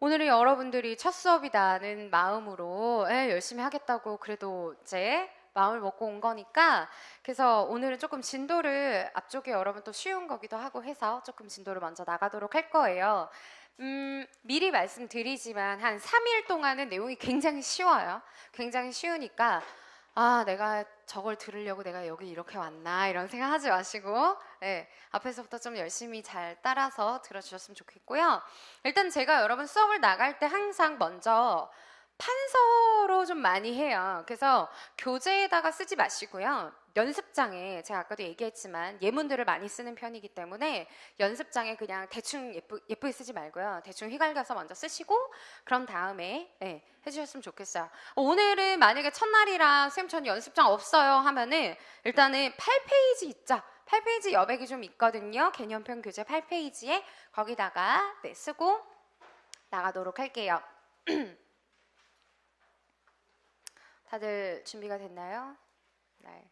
오늘은 여러분들이 첫 수업이다는 마음으로 열심히 하겠다고 그래도 이제 마음을 먹고 온 거니까 그래서 오늘은 조금 진도를 앞쪽에 여러분 또 쉬운 거기도 하고 해서 조금 진도를 먼저 나가도록 할 거예요. 미리 말씀드리지만 한 3일 동안은 내용이 굉장히 쉬워요. 굉장히 쉬우니까 내가 저걸 들으려고 내가 여기 이렇게 왔나 이런 생각하지 마시고 앞에서부터 좀 열심히 잘 따라서 들어주셨으면 좋겠고요. 일단 제가 여러분 수업을 나갈 때 항상 먼저 판서로 좀 많이 해요. 그래서 교재에다가 쓰지 마시고요. 연습장에 제가 아까도 얘기했지만 예문들을 많이 쓰는 편이기 때문에 연습장에 그냥 대충 예쁘게 쓰지 말고요. 대충 휘갈겨서 먼저 쓰시고 그런 다음에 해주셨으면 좋겠어요. 오늘은 만약에 첫날이라 선생님 전 연습장 없어요 하면은 일단은 8페이지 있죠. 8페이지 여백이 좀 있거든요. 개념편 교재 8페이지에 거기다가 쓰고 나가도록 할게요. 다들 준비가 됐나요? 네.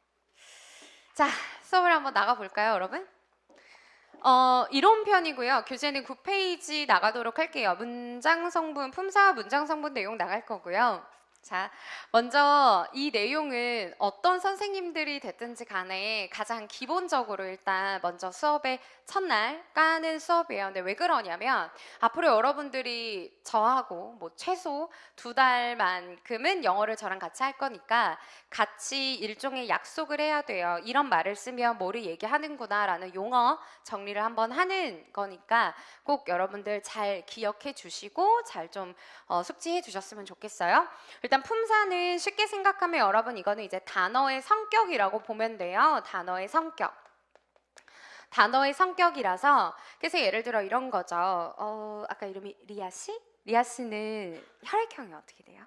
자, 수업을 한번 나가볼까요, 여러분? 이론편이고요. 교재는 9페이지 나가도록 할게요. 문장 성분, 품사와 문장 성분 내용 나갈 거고요. 자, 먼저 이 내용은 어떤 선생님들이 됐든지 간에 가장 기본적으로 일단 먼저 수업의 첫날 까는 수업이에요. 근데 왜 그러냐면 앞으로 여러분들이 저하고 뭐 최소 2달만큼은 영어를 저랑 같이 할 거니까 같이 일종의 약속을 해야 돼요. 이런 말을 쓰면 뭐를 얘기하는구나 라는 용어 정리를 한번 하는 거니까 꼭 여러분들 잘 기억해 주시고 잘 좀 숙지해 주셨으면 좋겠어요. 일단 품사는 쉽게 생각하면 여러분 이거는 이제 단어의 성격이라고 보면 돼요. 단어의 성격. 단어의 성격이라서 그래서 예를 들어 이런 거죠. 아까 이름이 리아 씨? 리아 씨는 혈액형이 어떻게 돼요?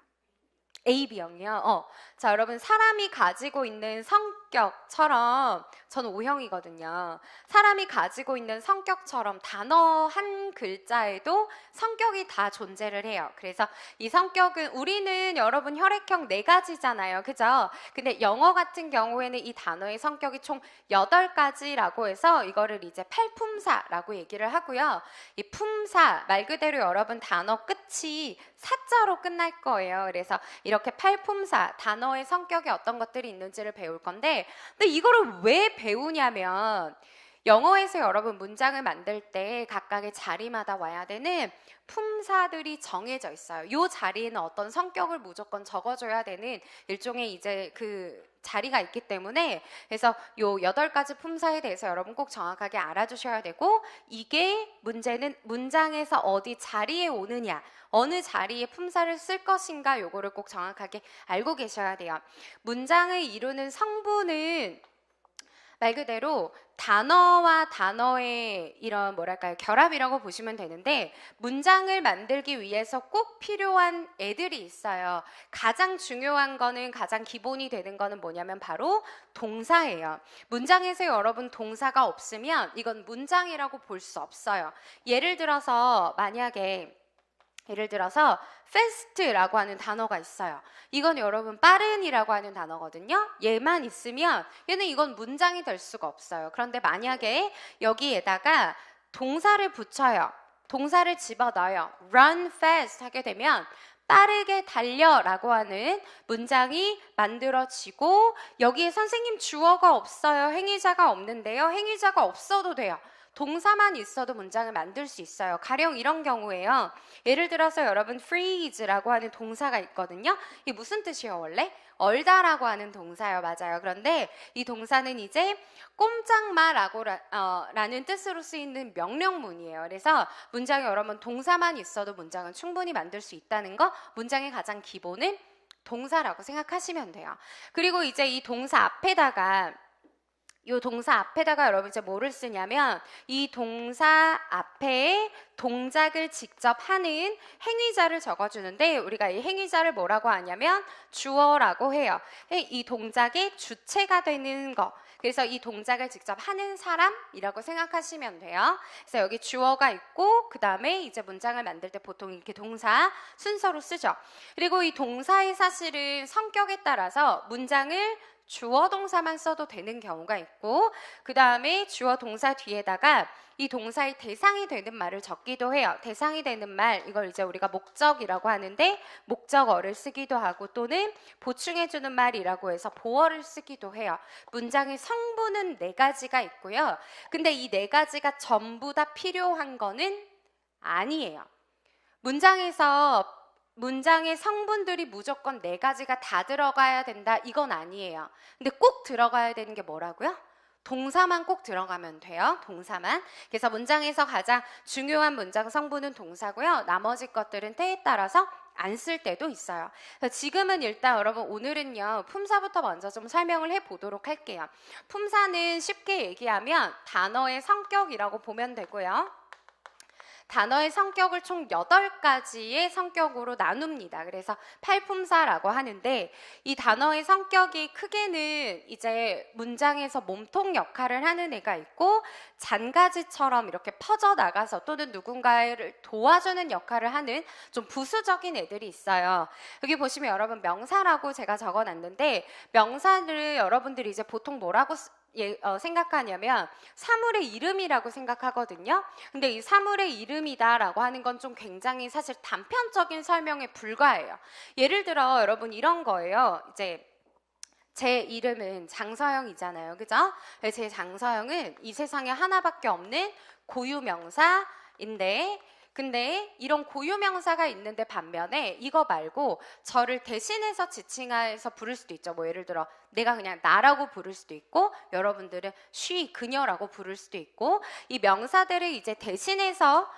AB형이요. 자, 여러분 사람이 가지고 있는 성격처럼 저는 O형이거든요. 사람이 가지고 있는 성격처럼 단어 한 글자에도 성격이 다 존재를 해요. 그래서 이 성격은 우리는 여러분 혈액형 4가지잖아요. 그죠? 근데 영어 같은 경우에는 이 단어의 성격이 총 8가지라고 해서 이거를 이제 8품사라고 얘기를 하고요. 이 품사 말 그대로 여러분 단어 끝이 사자로 끝날 거예요. 그래서 이렇게 8품사 단어의 성격에 어떤 것들이 있는지를 배울 건데 근데 이거를 왜 배우냐면 영어에서 여러분 문장을 만들 때 각각의 자리마다 와야 되는 품사들이 정해져 있어요. 이 자리에는 어떤 성격을 무조건 적어줘야 되는 일종의 이제 그 자리가 있기 때문에 그래서 요 8가지 품사에 대해서 여러분 꼭 정확하게 알아주셔야 되고 이게 문제는 문장에서 어디 자리에 오느냐 어느 자리에 품사를 쓸 것인가 요거를 꼭 정확하게 알고 계셔야 돼요. 문장을 이루는 성분은 말 그대로 단어와 단어의 이런 뭐랄까요 결합이라고 보시면 되는데 문장을 만들기 위해서 꼭 필요한 애들이 있어요. 가장 중요한 거는 가장 기본이 되는 거는 뭐냐면 바로 동사예요. 문장에서 여러분 동사가 없으면 이건 문장이라고 볼 수 없어요. 예를 들어서 fast라고 하는 단어가 있어요. 이건 여러분 빠른이라고 하는 단어거든요. 얘만 있으면 얘는 이건 문장이 될 수가 없어요. 그런데 만약에 여기에다가 동사를 붙여요. 동사를 집어넣어요. run fast 하게 되면 빠르게 달려라고 하는 문장이 만들어지고 여기에 선생님 주어가 없어요. 행위자가 없는데요. 행위자가 없어도 돼요. 동사만 있어도 문장을 만들 수 있어요. 가령 이런 경우에요. 예를 들어서 여러분 freeze라고 하는 동사가 있거든요. 이게 무슨 뜻이에요 원래? 얼다라고 하는 동사예요. 맞아요. 그런데 이 동사는 이제 꼼짝마라고 라는 뜻으로 쓰이는 명령문이에요. 그래서 문장에 여러분 동사만 있어도 문장은 충분히 만들 수 있다는 거 문장의 가장 기본은 동사라고 생각하시면 돼요. 그리고 이제 이 동사 앞에다가 여러분 이제 뭐를 쓰냐면 이 동사 앞에 동작을 직접 하는 행위자를 적어주는데 우리가 이 행위자를 뭐라고 하냐면 주어라고 해요. 이 동작의 주체가 되는 거. 그래서 이 동작을 직접 하는 사람이라고 생각하시면 돼요. 그래서 여기 주어가 있고 그 다음에 이제 문장을 만들 때 보통 이렇게 동사 순서로 쓰죠. 그리고 이 동사의 사실은 성격에 따라서 문장을 주어 동사만 써도 되는 경우가 있고, 그 다음에 주어 동사 뒤에다가 이 동사의 대상이 되는 말을 적기도 해요. 대상이 되는 말, 이걸 이제 우리가 목적이라고 하는데 목적어를 쓰기도 하고, 또는 보충해주는 말이라고 해서 보어를 쓰기도 해요. 문장의 성분은 4가지가 있고요. 근데 이 4가지가 전부 다 필요한 거는 아니에요. 문장의 성분들이 무조건 4가지가 다 들어가야 된다, 이건 아니에요. 근데 꼭 들어가야 되는 게 뭐라고요? 동사만 꼭 들어가면 돼요. 동사만. 그래서 문장에서 가장 중요한 문장 성분은 동사고요. 나머지 것들은 때에 따라서 안 쓸 때도 있어요. 지금은 일단 여러분, 오늘은요 품사부터 먼저 좀 설명을 해보도록 할게요. 품사는 쉽게 얘기하면 단어의 성격이라고 보면 되고요. 단어의 성격을 총 8가지의 성격으로 나눕니다. 그래서 팔품사라고 하는데, 이 단어의 성격이 크게는 이제 문장에서 몸통 역할을 하는 애가 있고, 잔가지처럼 이렇게 퍼져나가서 또는 누군가를 도와주는 역할을 하는 좀 부수적인 애들이 있어요. 여기 보시면 여러분, 명사라고 제가 적어놨는데, 명사를 여러분들이 이제 보통 뭐라고 생각하냐면 사물의 이름이라고 생각하거든요. 근데 이 사물의 이름이다라고 하는 건 좀 굉장히 사실 단편적인 설명에 불과해요. 예를 들어 여러분, 이런 거예요. 이제 제 이름은 장서영이잖아요. 그죠? 제 장서영은 이 세상에 하나밖에 없는 고유명사인데, 근데 이런 고유명사가 있는데 반면에 이거 말고 저를 대신해서 지칭해서 부를 수도 있죠. 뭐 예를 들어 내가 그냥 나라고 부를 수도 있고, 여러분들은 she, 그녀라고 부를 수도 있고, 이 명사들을 이제 대신해서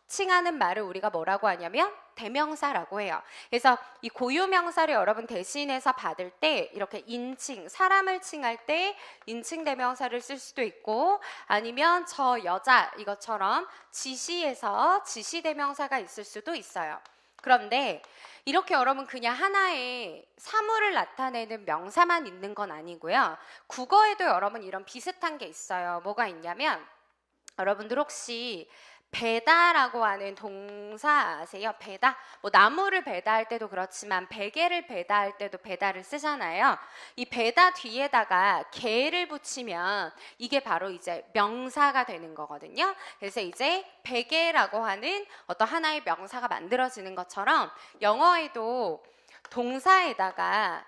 칭하는 말을 우리가 뭐라고 하냐면 대명사라고 해요. 그래서 이 고유명사를 여러분 대신해서 받을 때 이렇게 인칭, 사람을 칭할 때 인칭 대명사를 쓸 수도 있고, 아니면 저 여자 이것처럼 지시해서 지시 대명사가 있을 수도 있어요. 그런데 이렇게 여러분 그냥 하나의 사물을 나타내는 명사만 있는 건 아니고요. 국어에도 여러분 이런 비슷한 게 있어요. 뭐가 있냐면, 여러분들 혹시 배다라고 하는 동사 아세요? 배다? 뭐 나무를 배다할 때도 그렇지만 베개를 배다할 때도 배다를 쓰잖아요. 이 배다 뒤에다가 개를 붙이면 이게 바로 이제 명사가 되는 거거든요. 그래서 이제 베개라고 하는 어떤 하나의 명사가 만들어지는 것처럼 영어에도 동사에다가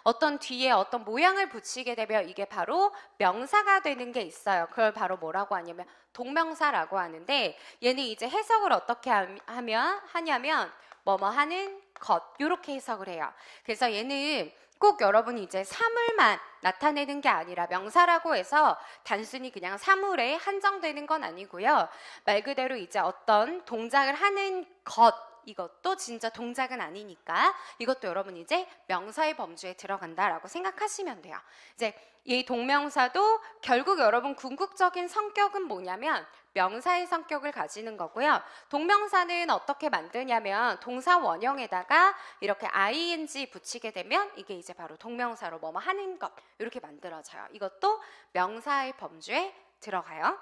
어떤 뒤에 어떤 모양을 붙이게 되면 이게 바로 명사가 되는 게 있어요. 그걸 바로 뭐라고 하냐면 동명사라고 하는데, 얘는 이제 해석을 어떻게 하냐면 뭐뭐 하는 것, 이렇게 해석을 해요. 그래서 얘는 꼭 여러분이 이제 사물만 나타내는 게 아니라, 명사라고 해서 단순히 그냥 사물에 한정되는 건 아니고요. 말 그대로 이제 어떤 동작을 하는 것, 이것도 진짜 동작은 아니니까 이것도 여러분 이제 명사의 범주에 들어간다라고 생각하시면 돼요. 이제 이 동명사도 결국 여러분 궁극적인 성격은 뭐냐면 명사의 성격을 가지는 거고요. 동명사는 어떻게 만드냐면 동사 원형에다가 이렇게 ing 붙이게 되면 이게 이제 바로 동명사로 뭐뭐 하는 것, 이렇게 만들어져요. 이것도 명사의 범주에 들어가요.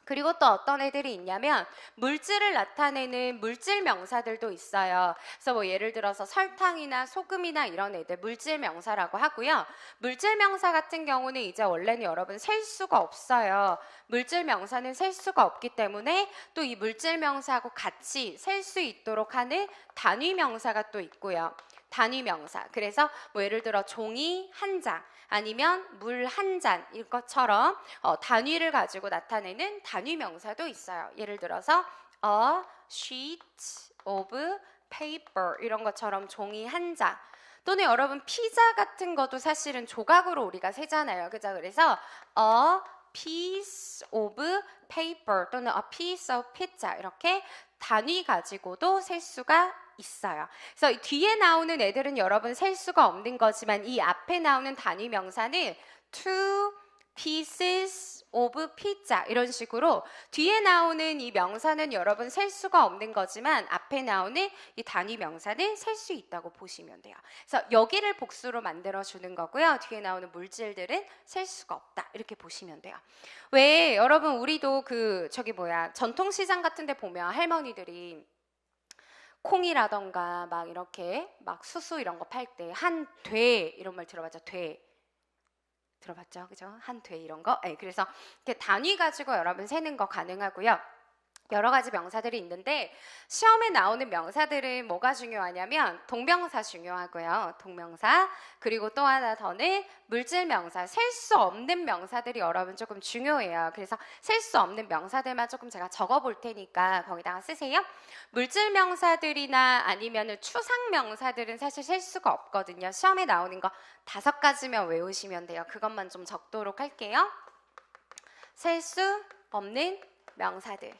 그리고 또 어떤 애들이 있냐면 물질을 나타내는 물질 명사들도 있어요. 그래서 뭐 예를 들어서 설탕이나 소금이나 이런 애들 물질 명사라고 하고요. 물질 명사 같은 경우는 이제 원래는 여러분 셀 수가 없어요. 물질 명사는 셀 수가 없기 때문에 또 이 물질 명사하고 같이 셀 수 있도록 하는 단위 명사가 또 있고요. 단위 명사. 그래서 뭐 예를 들어 종이 한 장, 아니면 물 한 잔, 이것처럼 단위를 가지고 나타내는 단위 명사도 있어요. 예를 들어서 a sheet of paper, 이런 것처럼 종이 한 장. 또는 여러분 피자 같은 것도 사실은 조각으로 우리가 세잖아요. 그죠? 그래서 a piece of paper 또는 a piece of pizza, 이렇게 단위 가지고도 셀 수가 있어요. 그래서 뒤에 나오는 애들은 여러분 셀 수가 없는 거지만, 이 앞에 나오는 단위 명사는 two pieces of pizza, 이런 식으로 뒤에 나오는 이 명사는 여러분 셀 수가 없는 거지만 앞에 나오는 이 단위 명사는 셀 수 있다고 보시면 돼요. 그래서 여기를 복수로 만들어 주는 거고요. 뒤에 나오는 물질들은 셀 수가 없다, 이렇게 보시면 돼요. 왜 여러분 우리도 전통시장 같은 데 보면 할머니들이 콩이라던가 막 이렇게 막 수수 이런 거 팔 때 한 돼 이런 말 들어봤죠? 돼. 들어봤죠? 그죠? 한 돼 이런 거. 네, 그래서 이렇게 단위 가지고 여러분 세는 거 가능하고요. 여러 가지 명사들이 있는데 시험에 나오는 명사들은 뭐가 중요하냐면 동명사 중요하고요. 동명사. 그리고 또 하나 더는 물질 명사. 셀 수 없는 명사들이 여러분 조금 중요해요. 그래서 셀 수 없는 명사들만 조금 제가 적어 볼 테니까 거기다가 쓰세요. 물질 명사들이나 아니면 추상 명사들은 사실 셀 수가 없거든요. 시험에 나오는 거 5가지면 외우시면 돼요. 그것만 좀 적도록 할게요. 셀 수 없는 명사들.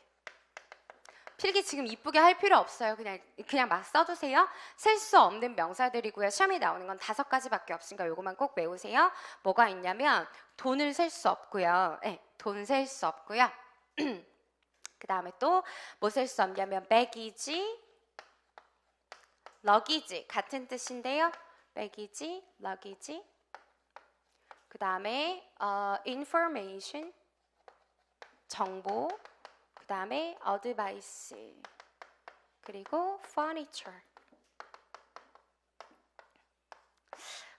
필기 지금 이쁘게 할 필요 없어요. 그냥 막 써두세요. 셀 수 없는 명사들이고요. 시험에 나오는 건 5가지밖에 없으니까 요거만 꼭 외우세요. 뭐가 있냐면 돈을 셀 수 없고요. 네, 돈 셀 수 없고요. 그 다음에 또 뭐 셀 수 없냐면 배기지, 러기지 같은 뜻인데요. 배기지, 러기지. 그 다음에 information, 정보. 그 다음에 advice, 그리고 furniture.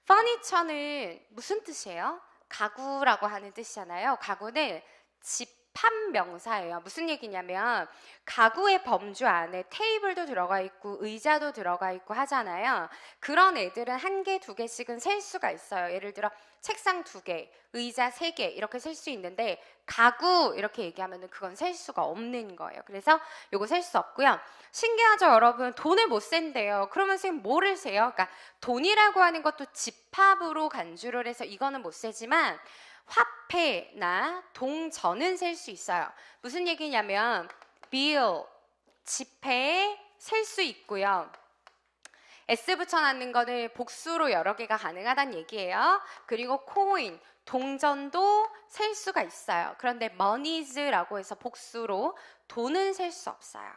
furniture는 무슨 뜻이에요? 가구라고 하는 뜻이잖아요. 가구는 집합 명사예요. 무슨 얘기냐면 가구의 범주 안에 테이블도 들어가 있고 의자도 들어가 있고 하잖아요. 그런 애들은 1개, 2개씩은 셀 수가 있어요. 예를 들어 책상 2개, 의자 3개 이렇게 셀 수 있는데 가구 이렇게 얘기하면 그건 셀 수가 없는 거예요. 그래서 요거 셀 수 없고요. 신기하죠, 여러분? 돈을 못 센대요. 그러면 선생님 뭐를 세요? 그러니까 돈이라고 하는 것도 집합으로 간주를 해서 이거는 못 세지만 화폐나 동전은 셀 수 있어요. 무슨 얘기냐면 bill, 지폐에 셀 수 있고요. S 붙여놨는 거는 복수로 여러 개가 가능하다는 얘기예요. 그리고 코인, 동전도 셀 수가 있어요. 그런데 monies라고 해서 복수로 돈은 셀 수 없어요.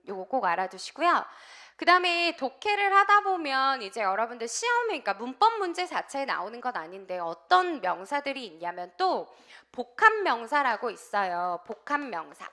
요거 꼭 알아두시고요. 그 다음에 독해를 하다 보면 이제 여러분들 시험에, 그러니까 문법 문제 자체에 나오는 건 아닌데 어떤 명사들이 있냐면 또 복합명사라고 있어요. 복합명사.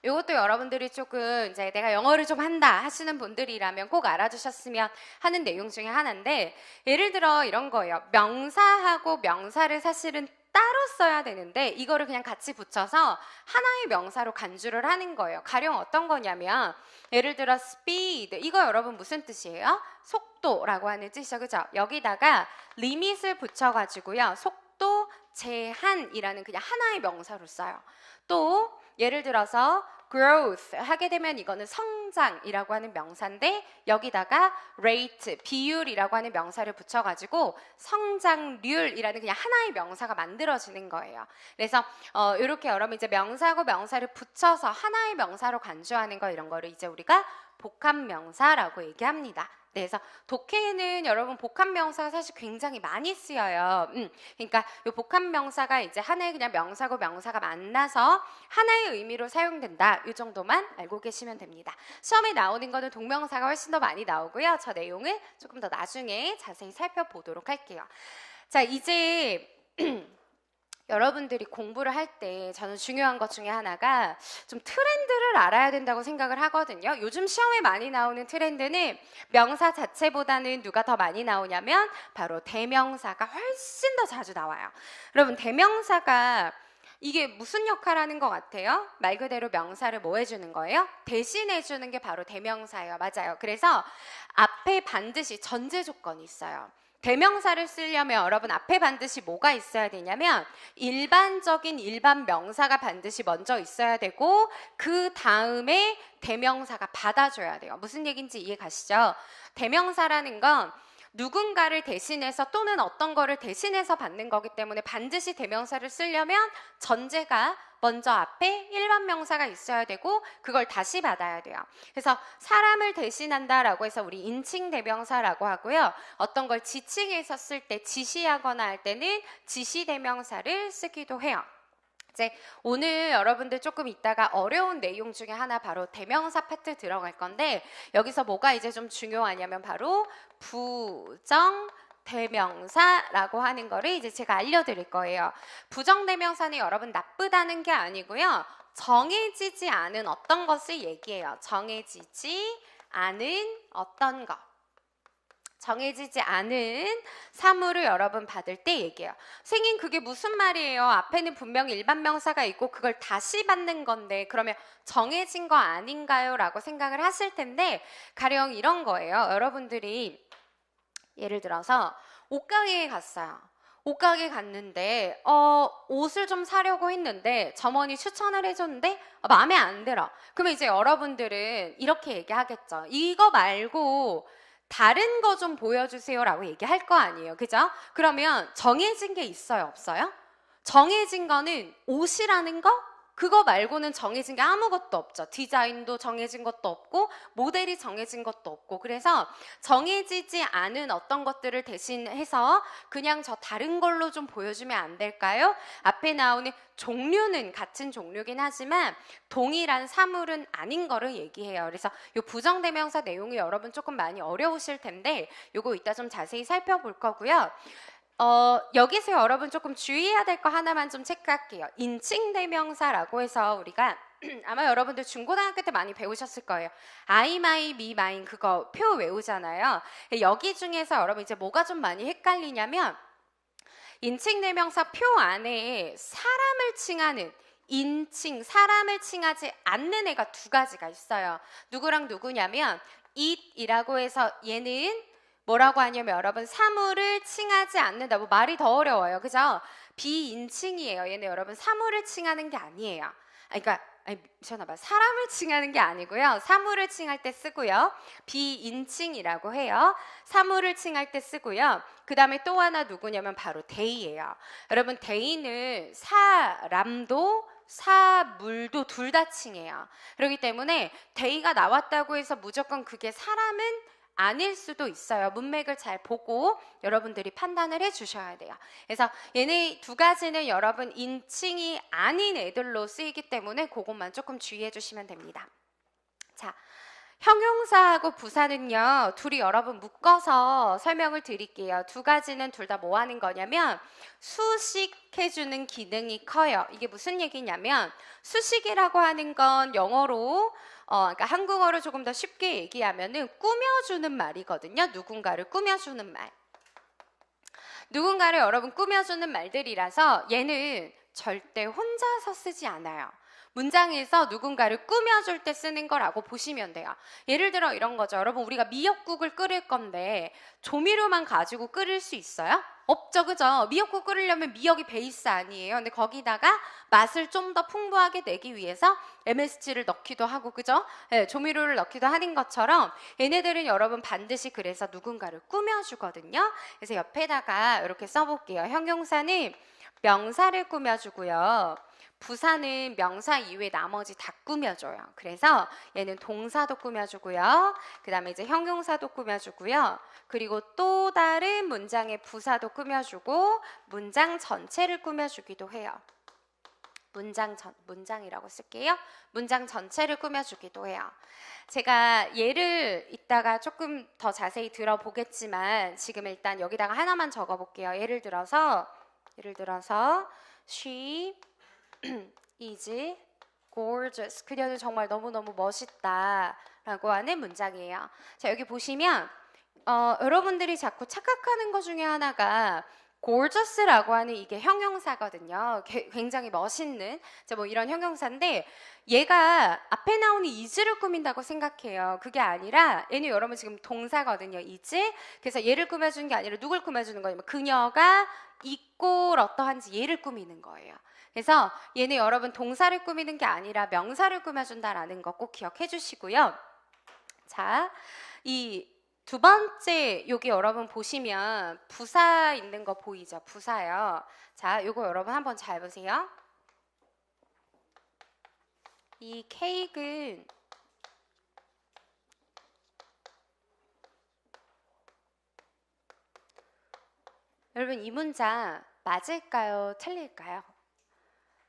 이것도 여러분들이 조금 이제 내가 영어를 좀 한다 하시는 분들이라면 꼭 알아두셨으면 하는 내용 중에 하나인데, 예를 들어 이런 거예요. 명사하고 명사를 사실은 따로 써야 되는데 이거를 그냥 같이 붙여서 하나의 명사로 간주를 하는 거예요. 가령 어떤 거냐면 예를 들어 speed, 이거 여러분 무슨 뜻이에요? 속도라고 하는 뜻이죠. 그죠? 여기다가 limit을 붙여가지고요. 속도 제한이라는 그냥 하나의 명사로 써요. 또 예를 들어서 growth 하게 되면 이거는 성장이라고 하는 명사인데 여기다가 rate, 비율이라고 하는 명사를 붙여가지고 성장률이라는 그냥 하나의 명사가 만들어지는 거예요. 그래서 이렇게 여러분 이제 명사하고 명사를 붙여서 하나의 명사로 간주하는 거, 이런 거를 이제 우리가 복합명사라고 얘기합니다. 네, 그래서 독해에는 여러분 복합명사가 사실 굉장히 많이 쓰여요. 그러니까 이 복합명사가 이제 하나의 그냥 명사고 명사가 만나서 하나의 의미로 사용된다. 이 정도만 알고 계시면 됩니다. 시험에 나오는 거는 동명사가 훨씬 더 많이 나오고요. 저 내용을 조금 더 나중에 자세히 살펴보도록 할게요. 자, 이제 여러분들이 공부를 할 때 저는 중요한 것 중에 하나가 좀 트렌드를 알아야 된다고 생각을 하거든요. 요즘 시험에 많이 나오는 트렌드는 명사 자체보다는 누가 더 많이 나오냐면 바로 대명사가 훨씬 더 자주 나와요. 여러분, 대명사가 이게 무슨 역할을 하는 것 같아요? 말 그대로 명사를 뭐 해주는 거예요? 대신해주는 게 바로 대명사예요. 맞아요. 그래서 앞에 반드시 전제 조건이 있어요. 대명사를 쓰려면 여러분 앞에 반드시 뭐가 있어야 되냐면 일반적인 일반 명사가 반드시 먼저 있어야 되고 그 다음에 대명사가 받아줘야 돼요. 무슨 얘기인지 이해 가시죠? 대명사라는 건 누군가를 대신해서 또는 어떤 거를 대신해서 받는 거기 때문에 반드시 대명사를 쓰려면 전제가 먼저 앞에 일반 명사가 있어야 되고 그걸 다시 받아야 돼요. 그래서 사람을 대신한다라고 해서 우리 인칭 대명사라고 하고요. 어떤 걸 지칭해서 쓸 때, 지시하거나 할 때는 지시 대명사를 쓰기도 해요. 이제 오늘 여러분들 조금 이따가 어려운 내용 중에 하나 바로 대명사 파트 들어갈 건데 여기서 뭐가 이제 좀 중요하냐면 바로 부정 대명사라고 하는 거를 이제 제가 알려드릴 거예요. 부정대명사는 여러분 나쁘다는 게 아니고요. 정해지지 않은 어떤 것을 얘기해요. 정해지지 않은 어떤 것. 정해지지 않은 사물을 여러분 받을 때 얘기해요. 선생님 그게 무슨 말이에요? 앞에는 분명히 일반 명사가 있고 그걸 다시 받는 건데 그러면 정해진 거 아닌가요? 라고 생각을 하실 텐데 가령 이런 거예요. 여러분들이 예를 들어서 옷가게에 갔어요. 옷가게 갔는데 옷을 좀 사려고 했는데 점원이 추천을 해줬는데 마음에 안 들어. 그러면 이제 여러분들은 이렇게 얘기하겠죠. 이거 말고 다른 거 좀 보여주세요라고 얘기할 거 아니에요. 그죠? 그러면 정해진 게 있어요? 없어요? 정해진 거는 옷이라는 거? 그거 말고는 정해진 게 아무것도 없죠. 디자인도 정해진 것도 없고 모델이 정해진 것도 없고 그래서 정해지지 않은 어떤 것들을 대신해서 그냥 저 다른 걸로 좀 보여주면 안 될까요? 앞에 나오는 종류는 같은 종류긴 하지만 동일한 사물은 아닌 거를 얘기해요. 그래서 이 부정대명사 내용이 여러분 조금 많이 어려우실 텐데 요거 이따 좀 자세히 살펴볼 거고요. 여기서 여러분 조금 주의해야 될 거 하나만 좀 체크할게요. 인칭대명사라고 해서 우리가 아마 여러분들 중고등학교 때 많이 배우셨을 거예요. I, my, me, mine 그거 표 외우잖아요. 여기 중에서 여러분 이제 뭐가 좀 많이 헷갈리냐면 인칭대명사 표 안에 사람을 칭하는 인칭, 사람을 칭하지 않는 애가 두 가지가 있어요. 누구랑 누구냐면 it이라고 해서 얘는 뭐라고 하냐면 여러분 사물을 칭하지 않는다. 뭐 말이 더 어려워요. 그죠? 비인칭이에요. 얘는 여러분 사물을 칭하는 게 아니에요. 그러니까 미쳤나봐. 사람을 칭하는 게 아니고요. 사물을 칭할 때 쓰고요. 비인칭이라고 해요. 사물을 칭할 때 쓰고요. 그 다음에 또 하나 누구냐면 바로 대의예요. 여러분 대의는 사람도 사물도 둘 다 칭해요. 그렇기 때문에 대의가 나왔다고 해서 무조건 그게 사람은 아닐 수도 있어요. 문맥을 잘 보고 여러분들이 판단을 해주셔야 돼요. 그래서 얘네 두 가지는 여러분 인칭이 아닌 애들로 쓰이기 때문에 그것만 조금 주의해 주시면 됩니다. 자, 형용사하고 부사는요 둘이 여러분 묶어서 설명을 드릴게요. 두 가지는 둘 다 뭐 하는 거냐면 수식해주는 기능이 커요. 이게 무슨 얘기냐면 수식이라고 하는 건 영어로 그러니까 한국어로 조금 더 쉽게 얘기하면은 꾸며주는 말이거든요. 누군가를 꾸며주는 말. 누군가를 여러분 꾸며주는 말들이라서 얘는 절대 혼자서 쓰지 않아요. 문장에서 누군가를 꾸며줄 때 쓰는 거라고 보시면 돼요. 예를 들어 이런 거죠. 여러분 우리가 미역국을 끓일 건데 조미료만 가지고 끓일 수 있어요? 없죠. 그죠? 미역국 끓이려면 미역이 베이스 아니에요. 근데 거기다가 맛을 좀 더 풍부하게 내기 위해서 MSG를 넣기도 하고 그죠? 네, 조미료를 넣기도 하는 것처럼 얘네들은 여러분 반드시 그래서 누군가를 꾸며주거든요. 그래서 옆에다가 이렇게 써볼게요. 형용사는 명사를 꾸며주고요. 부사는 명사 이외에 나머지 다 꾸며줘요. 그래서 얘는 동사도 꾸며주고요. 그 다음에 이제 형용사도 꾸며주고요. 그리고 또 다른 문장의 부사도 꾸며주고 문장 전체를 꾸며주기도 해요. 문장이라고 쓸게요. 문장 전체를 꾸며주기도 해요. 제가 예를 이따가 조금 더 자세히 들어보겠지만 지금 일단 여기다가 하나만 적어볼게요. 예를 들어서 she is gorgeous. 그녀는 정말 너무너무 멋있다 라고 하는 문장이에요. 자, 여기 보시면 여러분들이 자꾸 착각하는 것 중에 하나가 gorgeous라고 하는 이게 형용사거든요. 굉장히 멋있는 뭐 이런 형용사인데 얘가 앞에 나오는 is를 꾸민다고 생각해요. 그게 아니라 얘는 여러분 지금 동사거든요. is. 그래서 얘를 꾸며주는 게 아니라 누굴 꾸며주는 거냐면 그녀가 있고 어떠한지 얘를 꾸미는 거예요. 그래서 얘는 여러분 동사를 꾸미는 게 아니라 명사를 꾸며준다라는 거 꼭 기억해 주시고요. 자, 이 두 번째 여기 여러분 보시면 부사 있는 거 보이죠? 부사요. 자, 요거 여러분 한번 잘 보세요. 이 케이크는 여러분 이 문장 맞을까요? 틀릴까요?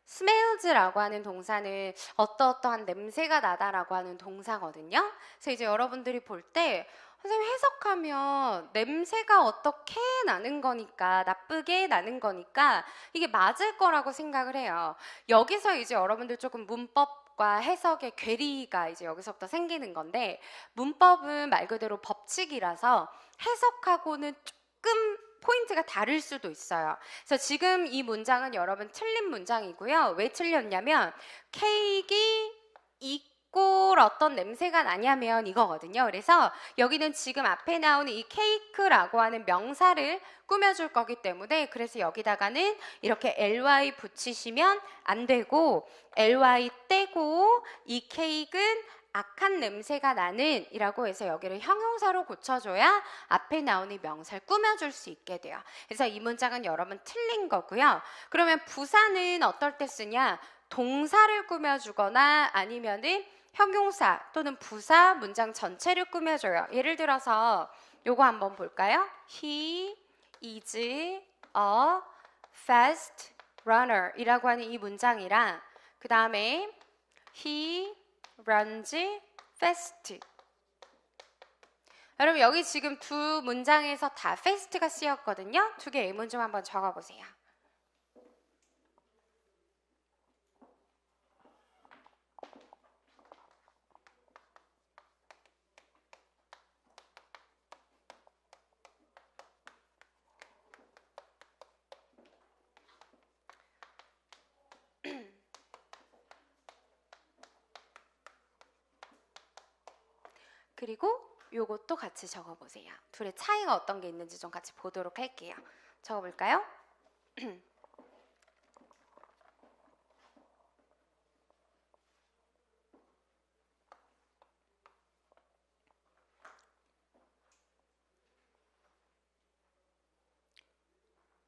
smells라고 하는 동사는 어떠어떠한 냄새가 나다라고 하는 동사거든요. 그래서 이제 여러분들이 볼 때 선생님 해석하면 냄새가 어떻게 나는 거니까, 나쁘게 나는 거니까 이게 맞을 거라고 생각을 해요. 여기서 이제 여러분들 조금 문법과 해석의 괴리가 이제 여기서부터 생기는 건데, 문법은 말 그대로 법칙이라서 해석하고는 조금 포인트가 다를 수도 있어요. 그래서 지금 이 문장은 여러분 틀린 문장이고요. 왜 틀렸냐면 케이크 이꼴 어떤 냄새가 나냐면 이거거든요. 그래서 여기는 지금 앞에 나오는 이 케이크라고 하는 명사를 꾸며줄 거기 때문에, 그래서 여기다가는 이렇게 ly 붙이시면 안 되고 ly 떼고 이 케이크는 악한 냄새가 나는 이라고 해서 여기를 형용사로 고쳐줘야 앞에 나오는 명사를 꾸며줄 수 있게 돼요. 그래서 이 문장은 여러분 틀린 거고요. 그러면 부사는 어떨 때 쓰냐? 동사를 꾸며주거나 아니면은 형용사 또는 부사 문장 전체를 꾸며줘요. 예를 들어서 요거 한번 볼까요? He is a fast runner 이라고 하는 이 문장이랑 그 다음에 He runs fast. 여러분 여기 지금 두 문장에서 다 fast가 쓰였거든요. 두 개 예문 좀 한번 적어보세요. 그리고 요것도 같이 적어보세요. 둘의 차이가 어떤 게 있는지 좀 같이 보도록 할게요. 적어볼까요?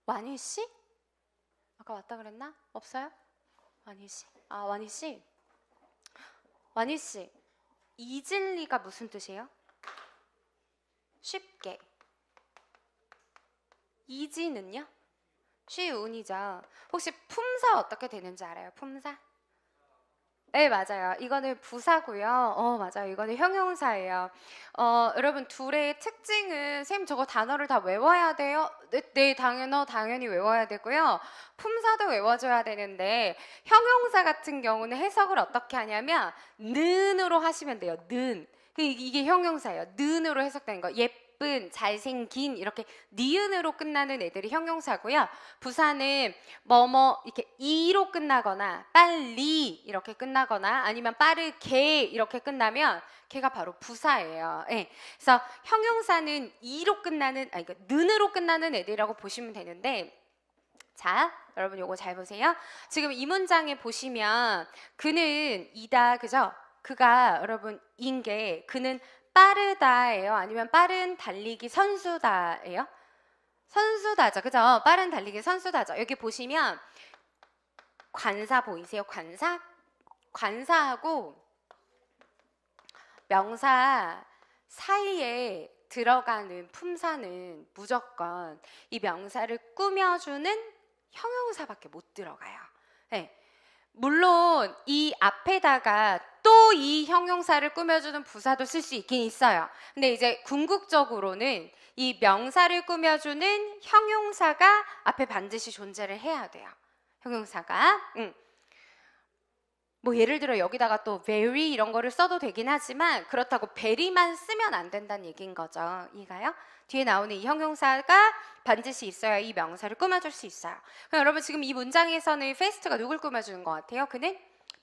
완희 씨? 아까 왔다 그랬나? 없어요? 완희 씨? 아, 완희 씨. 완희 씨. 이질리가 무슨 뜻이에요? 쉽게. 이지는요? 쉬운이죠. 혹시 품사 어떻게 되는지 알아요? 품사? 네, 맞아요. 이거는 부사고요. 맞아요. 이거는 형용사예요. 여러분 둘의 특징은 쌤 저거 단어를 다 외워야 돼요? 네, 당연히 외워야 되고요. 품사도 외워줘야 되는데 형용사 같은 경우는 해석을 어떻게 하냐면 는으로 하시면 돼요. 는. 이게 형용사예요. 는으로 해석되는 거. 예쁜, 잘생긴 이렇게 니은으로 끝나는 애들이 형용사고요. 부사는 뭐뭐 이렇게 이로 끝나거나 빨리 이렇게 끝나거나 아니면 빠르게 이렇게 끝나면 걔가 바로 부사예요. 네. 그래서 형용사는 이로 끝나는 그러니까 는으로 끝나는 애들이라고 보시면 되는데, 자 여러분 요거 잘 보세요. 지금 이 문장에 보시면 그는 이다 그죠? 그가 여러분 인 게 그는 빠르다예요? 아니면 빠른 달리기 선수다예요? 선수다죠. 그죠? 빠른 달리기 선수다죠. 여기 보시면 관사 보이세요? 관사? 관사하고 명사 사이에 들어가는 품사는 무조건 이 명사를 꾸며주는 형용사밖에 못 들어가요. 네. 물론 이 앞에다가 또 이 형용사를 꾸며주는 부사도 쓸 수 있긴 있어요. 근데 이제 궁극적으로는 이 명사를 꾸며주는 형용사가 앞에 반드시 존재를 해야 돼요. 형용사가. 뭐 예를 들어 여기다가 또 very 이런 거를 써도 되긴 하지만 그렇다고 very만 쓰면 안 된다는 얘기인 거죠. 이해가요? 뒤에 나오는 이 형용사가 반드시 있어야 이 명사를 꾸며줄 수 있어요. 그럼 여러분 지금 이 문장에서는 fast가 누굴 꾸며주는 것 같아요? 그는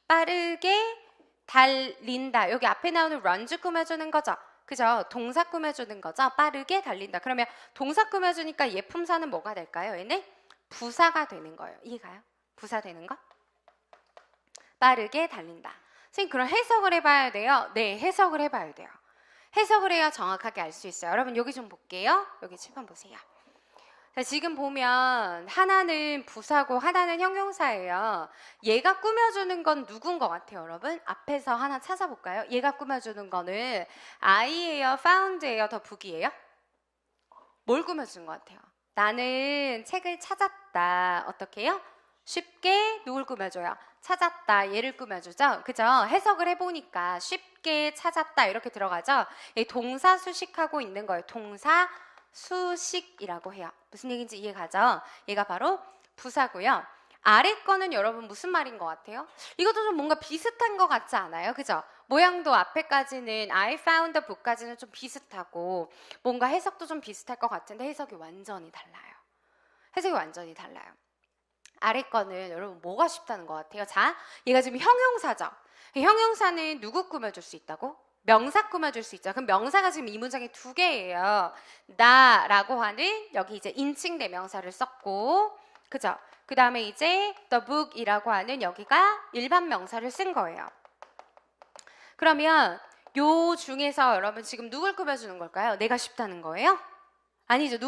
빠르게 달린다. 여기 앞에 나오는 runs 꾸며주는 거죠. 그죠? 동사 꾸며주는 거죠. 빠르게 달린다. 그러면 동사 꾸며주니까 얘 품사는 뭐가 될까요? 얘는 부사가 되는 거예요. 이해가요? 부사 되는 거? 빠르게 달린다. 선생님 그럼 해석을 해봐야 돼요? 네, 해석을 해봐야 돼요. 해석을 해야 정확하게 알 수 있어요. 여러분 여기 좀 볼게요. 여기 칠판 보세요. 자, 지금 보면 하나는 부사고 하나는 형용사예요. 얘가 꾸며주는 건 누군 것 같아요, 여러분? 앞에서 하나 찾아볼까요? 얘가 꾸며주는 거는 I예요, found예요, 더 북이에요? 뭘 꾸며주는 것 같아요? 나는 책을 찾았다. 어떻게 해요? 쉽게 누굴 꾸며줘요? 찾았다 얘를 꾸며주죠. 그죠? 해석을 해보니까 쉽게 찾았다 이렇게 들어가죠. 이 동사 수식하고 있는 거예요. 동사 수식이라고 해요. 무슨 얘기인지 이해가죠? 얘가 바로 부사고요. 아래 거는 여러분 무슨 말인 것 같아요? 이것도 좀 뭔가 비슷한 것 같지 않아요? 그죠? 모양도 앞에까지는 I found the book까지는 좀 비슷하고 뭔가 해석도 좀 비슷할 것 같은데 해석이 완전히 달라요. 해석이 완전히 달라요. 아래 거는 여러분 뭐가 쉽다는 것 같아요? 자, 얘가 지금 형용사죠. 형용사는 누구 꾸며줄 수 있다고? 명사 꾸며줄 수 있죠. 그럼 명사가 지금 이 문장에 두 개예요. 나라고 하는 여기 이제 인칭 대명사를 썼고, 그죠? 그 다음에 이제 the book이라고 하는 여기가 일반 명사를 쓴 거예요. 그러면 요 중에서 여러분 지금 누굴 꾸며주는 걸까요? 내가 쉽다는 거예요? 아니죠.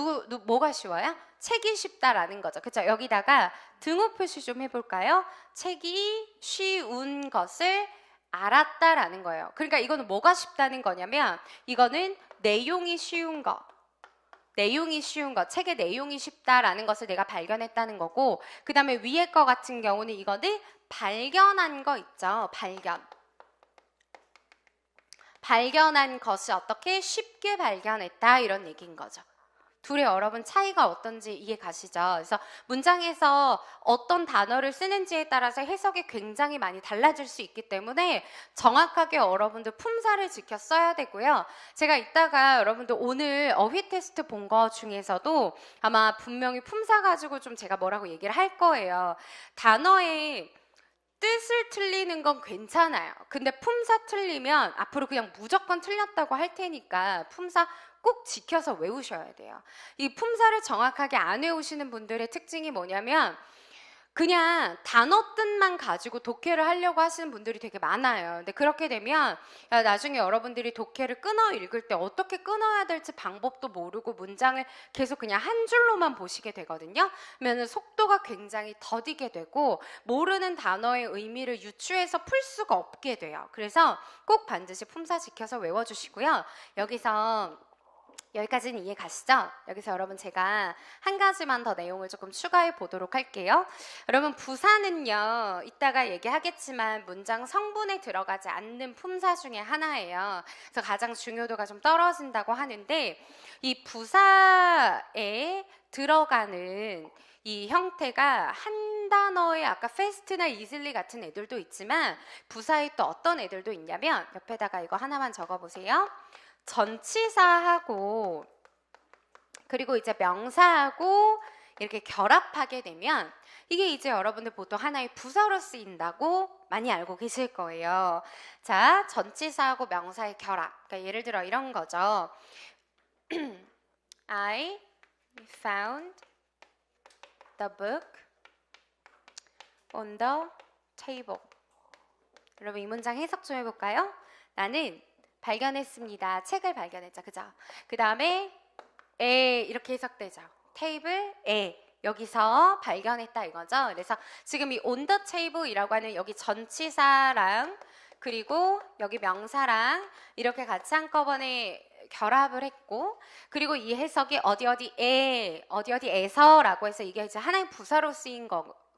뭐가 쉬워요? 책이 쉽다라는 거죠. 그렇죠? 여기다가 등호 표시 좀 해볼까요? 책이 쉬운 것을 알았다라는 거예요. 그러니까 이거는 뭐가 쉽다는 거냐면 이거는 내용이 쉬운 거. 내용이 쉬운 것, 책의 내용이 쉽다라는 것을 내가 발견했다는 거고, 그 다음에 위에 거 같은 경우는 이거는 발견한 거 있죠. 발견한 것이 어떻게 쉽게 발견했다 이런 얘기인 거죠. 둘의 여러분 차이가 어떤지 이해 가시죠? 그래서 문장에서 어떤 단어를 쓰는지에 따라서 해석이 굉장히 많이 달라질 수 있기 때문에 정확하게 여러분들 품사를 지켜 써야 되고요. 제가 이따가 여러분들 오늘 어휘 테스트 본 거 중에서도 아마 분명히 품사 가지고 좀 제가 뭐라고 얘기를 할 거예요. 단어의 뜻을 틀리는 건 괜찮아요. 근데 품사 틀리면 앞으로 그냥 무조건 틀렸다고 할 테니까 품사 꼭 지켜서 외우셔야 돼요. 이 품사를 정확하게 안 외우시는 분들의 특징이 뭐냐면 그냥 단어 뜻만 가지고 독해를 하려고 하시는 분들이 되게 많아요. 근데 그렇게 되면 나중에 여러분들이 독해를 끊어 읽을 때 어떻게 끊어야 될지 방법도 모르고 문장을 계속 그냥 한 줄로만 보시게 되거든요. 그러면 속도가 굉장히 더디게 되고 모르는 단어의 의미를 유추해서 풀 수가 없게 돼요. 그래서 꼭 반드시 품사 지켜서 외워주시고요. 여기까지는 이해 가시죠? 여기서 여러분 제가 한 가지만 더 내용을 조금 추가해 보도록 할게요. 여러분 부사는요, 이따가 얘기하겠지만 문장 성분에 들어가지 않는 품사 중에 하나예요. 그래서 가장 중요도가 좀 떨어진다고 하는데 이 부사에 들어가는 이 형태가 한 단어에 아까 fast나 easily 같은 애들도 있지만 부사에 또 어떤 애들도 있냐면 옆에다가 이거 하나만 적어보세요. 전치사하고 그리고 이제 명사하고 이렇게 결합하게 되면 이게 이제 여러분들 보통 하나의 부사로 쓰인다고 많이 알고 계실 거예요. 자, 전치사하고 명사의 결합. 그러니까 예를 들어 이런 거죠. I found the book on the table. 여러분 이 문장 해석 좀 해볼까요? 나는 발견했습니다. 책을 발견했죠. 그죠? 그 다음에 이렇게 해석되죠. 테이블에 여기서 발견했다 이거죠. 그래서 지금 이 on the table이라고 하는 여기 전치사랑 그리고 여기 명사랑 이렇게 같이 한꺼번에 결합을 했고 그리고 이 해석이 어디에서라고 해서 이게 이제 하나의 부사로 쓰인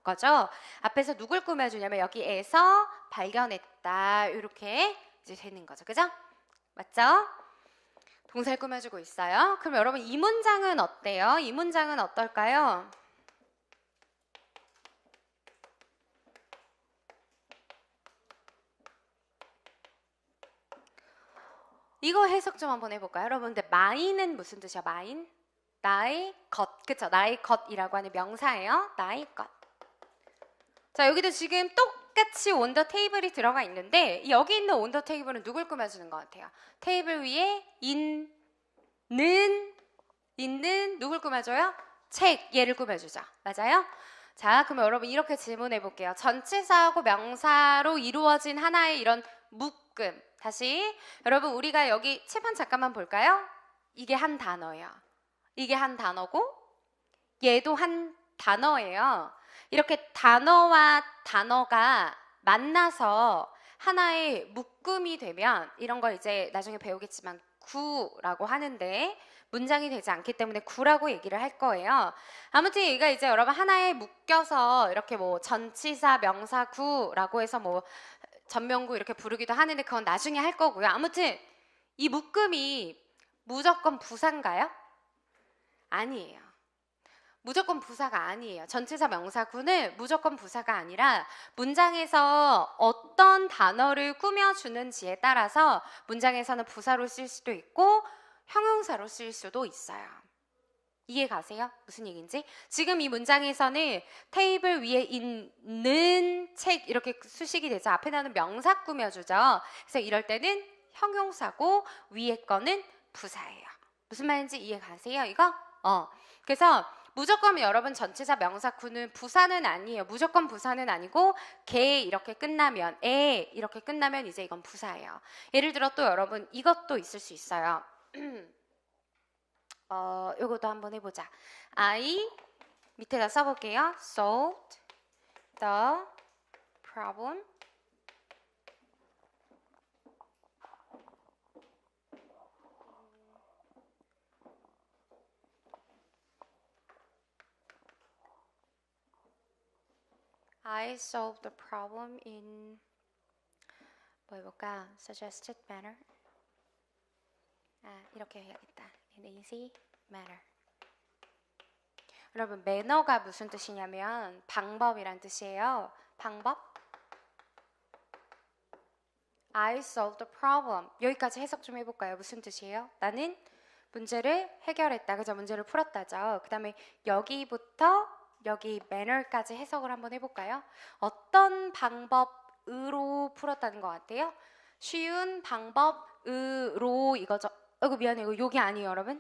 거죠. 앞에서 누굴 꾸며주냐면 여기에서 발견했다 이렇게 이제 되는 거죠. 그죠? 맞죠? 동사를 꾸며주고 있어요. 그럼 여러분 이 문장은 어때요? 이 문장은 어떨까요? 이거 해석 좀 한번 해볼까요? 여러분들 mine은 무슨 뜻이야? mine? 나의 것, 그쵸? 나의 것이라고 하는 명사예요. 나의 것. 자, 여기도 지금 똑같이 on the table이 들어가 있는데 여기 있는 on the table은 누굴 꾸며주는 것 같아요? 테이블 위에 있는 누굴 꾸며줘요? 책, 얘를 꾸며주죠. 맞아요? 자, 그럼 여러분 이렇게 질문해 볼게요. 전치사하고 명사로 이루어진 하나의 이런 묶음. 다시 여러분 우리가 여기 칠판 잠깐만 볼까요? 이게 한 단어예요. 이게 한 단어고 얘도 한 단어예요. 이렇게 단어와 단어가 만나서 하나의 묶음이 되면 이런 걸 이제 나중에 배우겠지만 구라고 하는데 문장이 되지 않기 때문에 구라고 얘기를 할 거예요. 아무튼 얘가 이제 여러분 하나에 묶여서 이렇게 뭐 전치사, 명사, 구라고 해서 뭐 전명구 이렇게 부르기도 하는데 그건 나중에 할 거고요. 아무튼 이 묶음이 무조건 부사인가요? 아니에요. 무조건 부사가 아니에요. 전치사 명사구는 무조건 부사가 아니라 문장에서 어떤 단어를 꾸며주는지에 따라서 문장에서는 부사로 쓸 수도 있고 형용사로 쓸 수도 있어요. 이해 가세요? 무슨 얘기인지? 지금 이 문장에서는 테이블 위에 있는 책 이렇게 수식이 되죠. 앞에 나오는 명사 꾸며주죠. 그래서 이럴 때는 형용사고 위에 거는 부사예요. 무슨 말인지 이해 가세요? 이거? 그래서 무조건 여러분 전치사 명사구는 부사는 아니에요. 무조건 부사는 아니고 개 이렇게 끝나면 에 이렇게 끝나면 이제 이건 부사예요. 예를 들어 또 여러분 이것도 있을 수 있어요. 요것도 한번 해보자. I 밑에다 써볼게요. Solved the problem. I solved the problem in 뭐 해볼까? Suggested manner. 이렇게 해야겠다. In easy manner. 여러분 매너가 무슨 뜻이냐면 방법이란 뜻이에요. 방법. I solved the problem. 여기까지 해석 좀 해볼까요? 무슨 뜻이에요? 나는 문제를 해결했다. 그죠? 문제를 풀었다죠. 그 다음에 여기부터 여기 manner까지 해석을 한번 해볼까요? 어떤 방법으로 풀었다는 것 같아요? 쉬운 방법으로 이거죠. 아이고 미안해요. 여기 아니에요 여러분.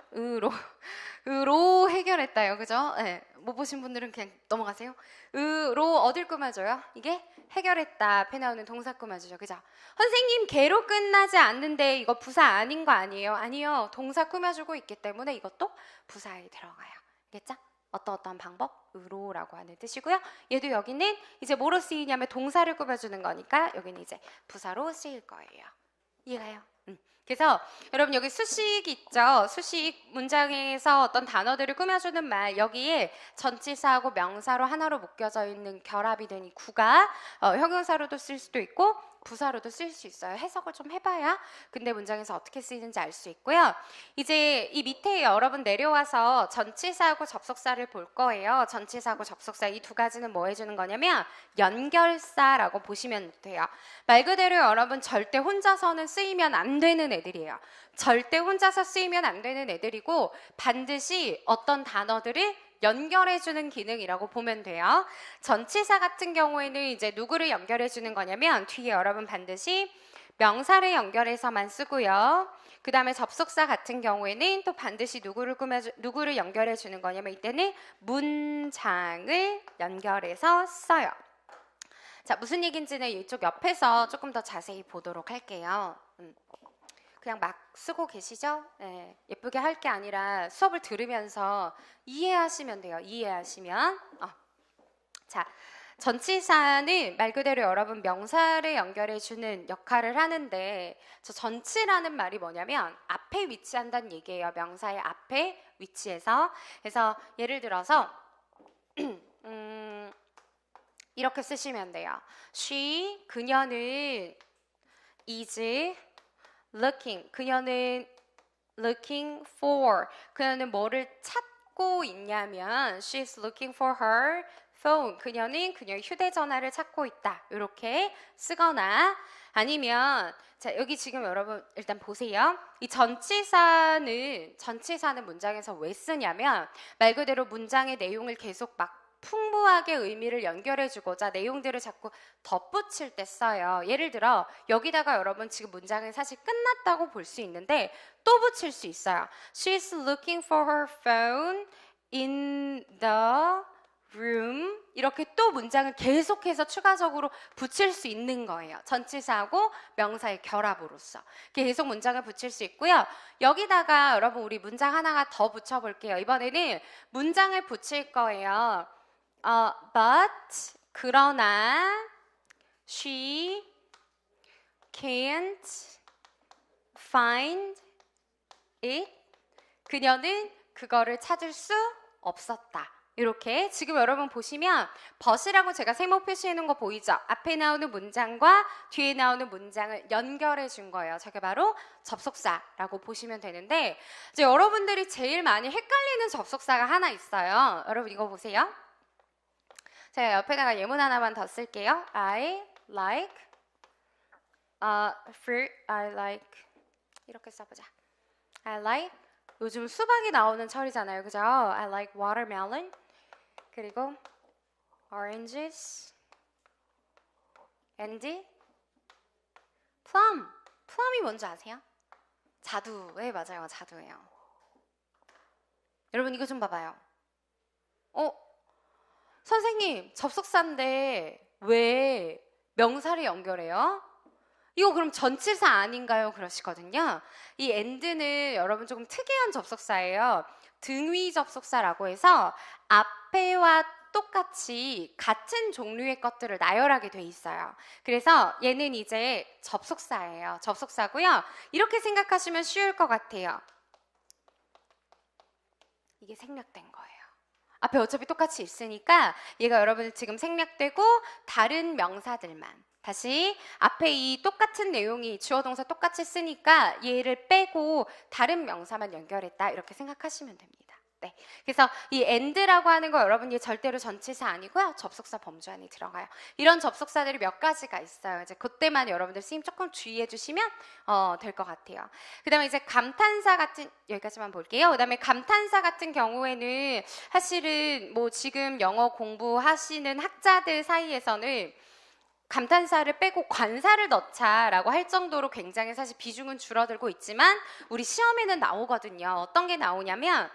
으로 해결했다요. 그죠? 네. 못 보신 분들은 그냥 넘어가세요. 으로 어딜 꾸며줘요? 이게 해결했다 앞에 나오는 동사 꾸며주죠. 그죠? 선생님 개로 끝나지 않는데 이거 부사 아닌 거 아니에요? 아니요. 동사 꾸며주고 있기 때문에 이것도 부사에 들어가요. 알겠죠? 어떤 방법으로라고 하는 뜻이고요. 얘도 여기는 이제 뭐로 쓰이냐면 동사를 꾸며주는 거니까 여기는 이제 부사로 쓰일 거예요. 이해가요? 그래서 여러분 여기 수식 있죠? 수식 문장에서 어떤 단어들을 꾸며주는 말 여기에 전치사하고 명사로 하나로 묶여져 있는 결합이 된 이 구가 형용사로도 쓸 수도 있고 부사로도 쓸 수 있어요. 해석을 좀 해봐야 근데 문장에서 어떻게 쓰이는지 알 수 있고요. 이제 이 밑에 여러분 내려와서 전치사하고 접속사를 볼 거예요. 전치사하고 접속사 이 두 가지는 뭐 해주는 거냐면 연결사라고 보시면 돼요. 말 그대로 여러분 절대 혼자서는 쓰이면 안 되는 애들이에요. 절대 혼자서 쓰이면 안 되는 애들이고 반드시 어떤 단어들을 연결해주는 기능이라고 보면 돼요. 전치사 같은 경우에는 이제 누구를 연결해주는 거냐면 뒤에 여러분 반드시 명사를 연결해서만 쓰고요. 그 다음에 접속사 같은 경우에는 또 반드시 누구를 연결해주는 거냐면 이때는 문장을 연결해서 써요. 자, 무슨 얘기인지는 이쪽 옆에서 조금 더 자세히 보도록 할게요. 그냥 막 쓰고 계시죠? 네, 예쁘게 할 게 아니라 수업을 들으면서 이해하시면 돼요. 이해하시면. 자, 전치사는 말 그대로 여러분 명사를 연결해주는 역할을 하는데 저 전치라는 말이 뭐냐면 앞에 위치한다는 얘기예요. 명사의 앞에 위치해서. 그래서 예를 들어서 이렇게 쓰시면 돼요. She, 그녀는 is looking, 그녀는 looking for, 그녀는 뭐를 찾고 있냐면 she's looking for her phone, 그녀는 그녀의 휴대전화를 찾고 있다. 이렇게 쓰거나 아니면 자 여기 지금 여러분 일단 보세요. 이 전치사는 문장에서 왜 쓰냐면 말 그대로 문장의 내용을 계속 막 풍부하게 의미를 연결해주고자 내용들을 자꾸 덧붙일 때 써요. 예를 들어 여기다가 여러분 지금 문장은 사실 끝났다고 볼 수 있는데 또 붙일 수 있어요. She's looking for her phone in the room. 이렇게 또 문장을 계속해서 추가적으로 붙일 수 있는 거예요. 전치사하고 명사의 결합으로서 계속 문장을 붙일 수 있고요. 여기다가 여러분 우리 문장 하나가 더 붙여볼게요. 이번에는 문장을 붙일 거예요. but 그러나 she can't find it 그녀는 그거를 찾을 수 없었다. 이렇게 지금 여러분 보시면 but이라고 제가 세모 표시해 놓은 거 보이죠? 앞에 나오는 문장과 뒤에 나오는 문장을 연결해 준 거예요. 저게 바로 접속사라고 보시면 되는데 이제 여러분들이 제일 많이 헷갈리는 접속사가 하나 있어요. 여러분 이거 보세요. 제가 옆에다가 예문 하나만 더 쓸게요. I like fruit. I like 이렇게 써보자. I like 요즘 수박이 나오는 철이잖아요. 그죠? I like watermelon. 그리고 oranges and plum. plum이 뭔지 아세요? 자두. 네, 맞아요. 자두예요. 여러분 이거 좀 봐봐요. 선생님 접속사인데 왜 명사를 연결해요? 이거 그럼 전치사 아닌가요? 그러시거든요. 이 and는 여러분 조금 특이한 접속사예요. 등위 접속사라고 해서 앞에와 똑같이 같은 종류의 것들을 나열하게 돼 있어요. 그래서 얘는 이제 접속사예요. 접속사고요. 이렇게 생각하시면 쉬울 것 같아요. 이게 생략된 거예요. 앞에 어차피 똑같이 있으니까 얘가 여러분 지금 생략되고 다른 명사들만 다시 앞에 이 똑같은 내용이 주어 동사 똑같이 쓰니까 얘를 빼고 다른 명사만 연결했다 이렇게 생각하시면 됩니다. 네. 그래서 이 and라고 하는 거 여러분이 절대로 전치사 아니고요. 접속사 범주 안에 들어가요. 이런 접속사들이 몇 가지가 있어요. 이제 그때만 여러분들 쓰임 조금 주의해 주시면 될 것 같아요. 그 다음에 이제 감탄사 같은 여기까지만 볼게요. 그 다음에 감탄사 같은 경우에는 사실은 뭐 지금 영어 공부하시는 학자들 사이에서는 감탄사를 빼고 관사를 넣자라고 할 정도로 굉장히 사실 비중은 줄어들고 있지만 우리 시험에는 나오거든요. 어떤 게 나오냐면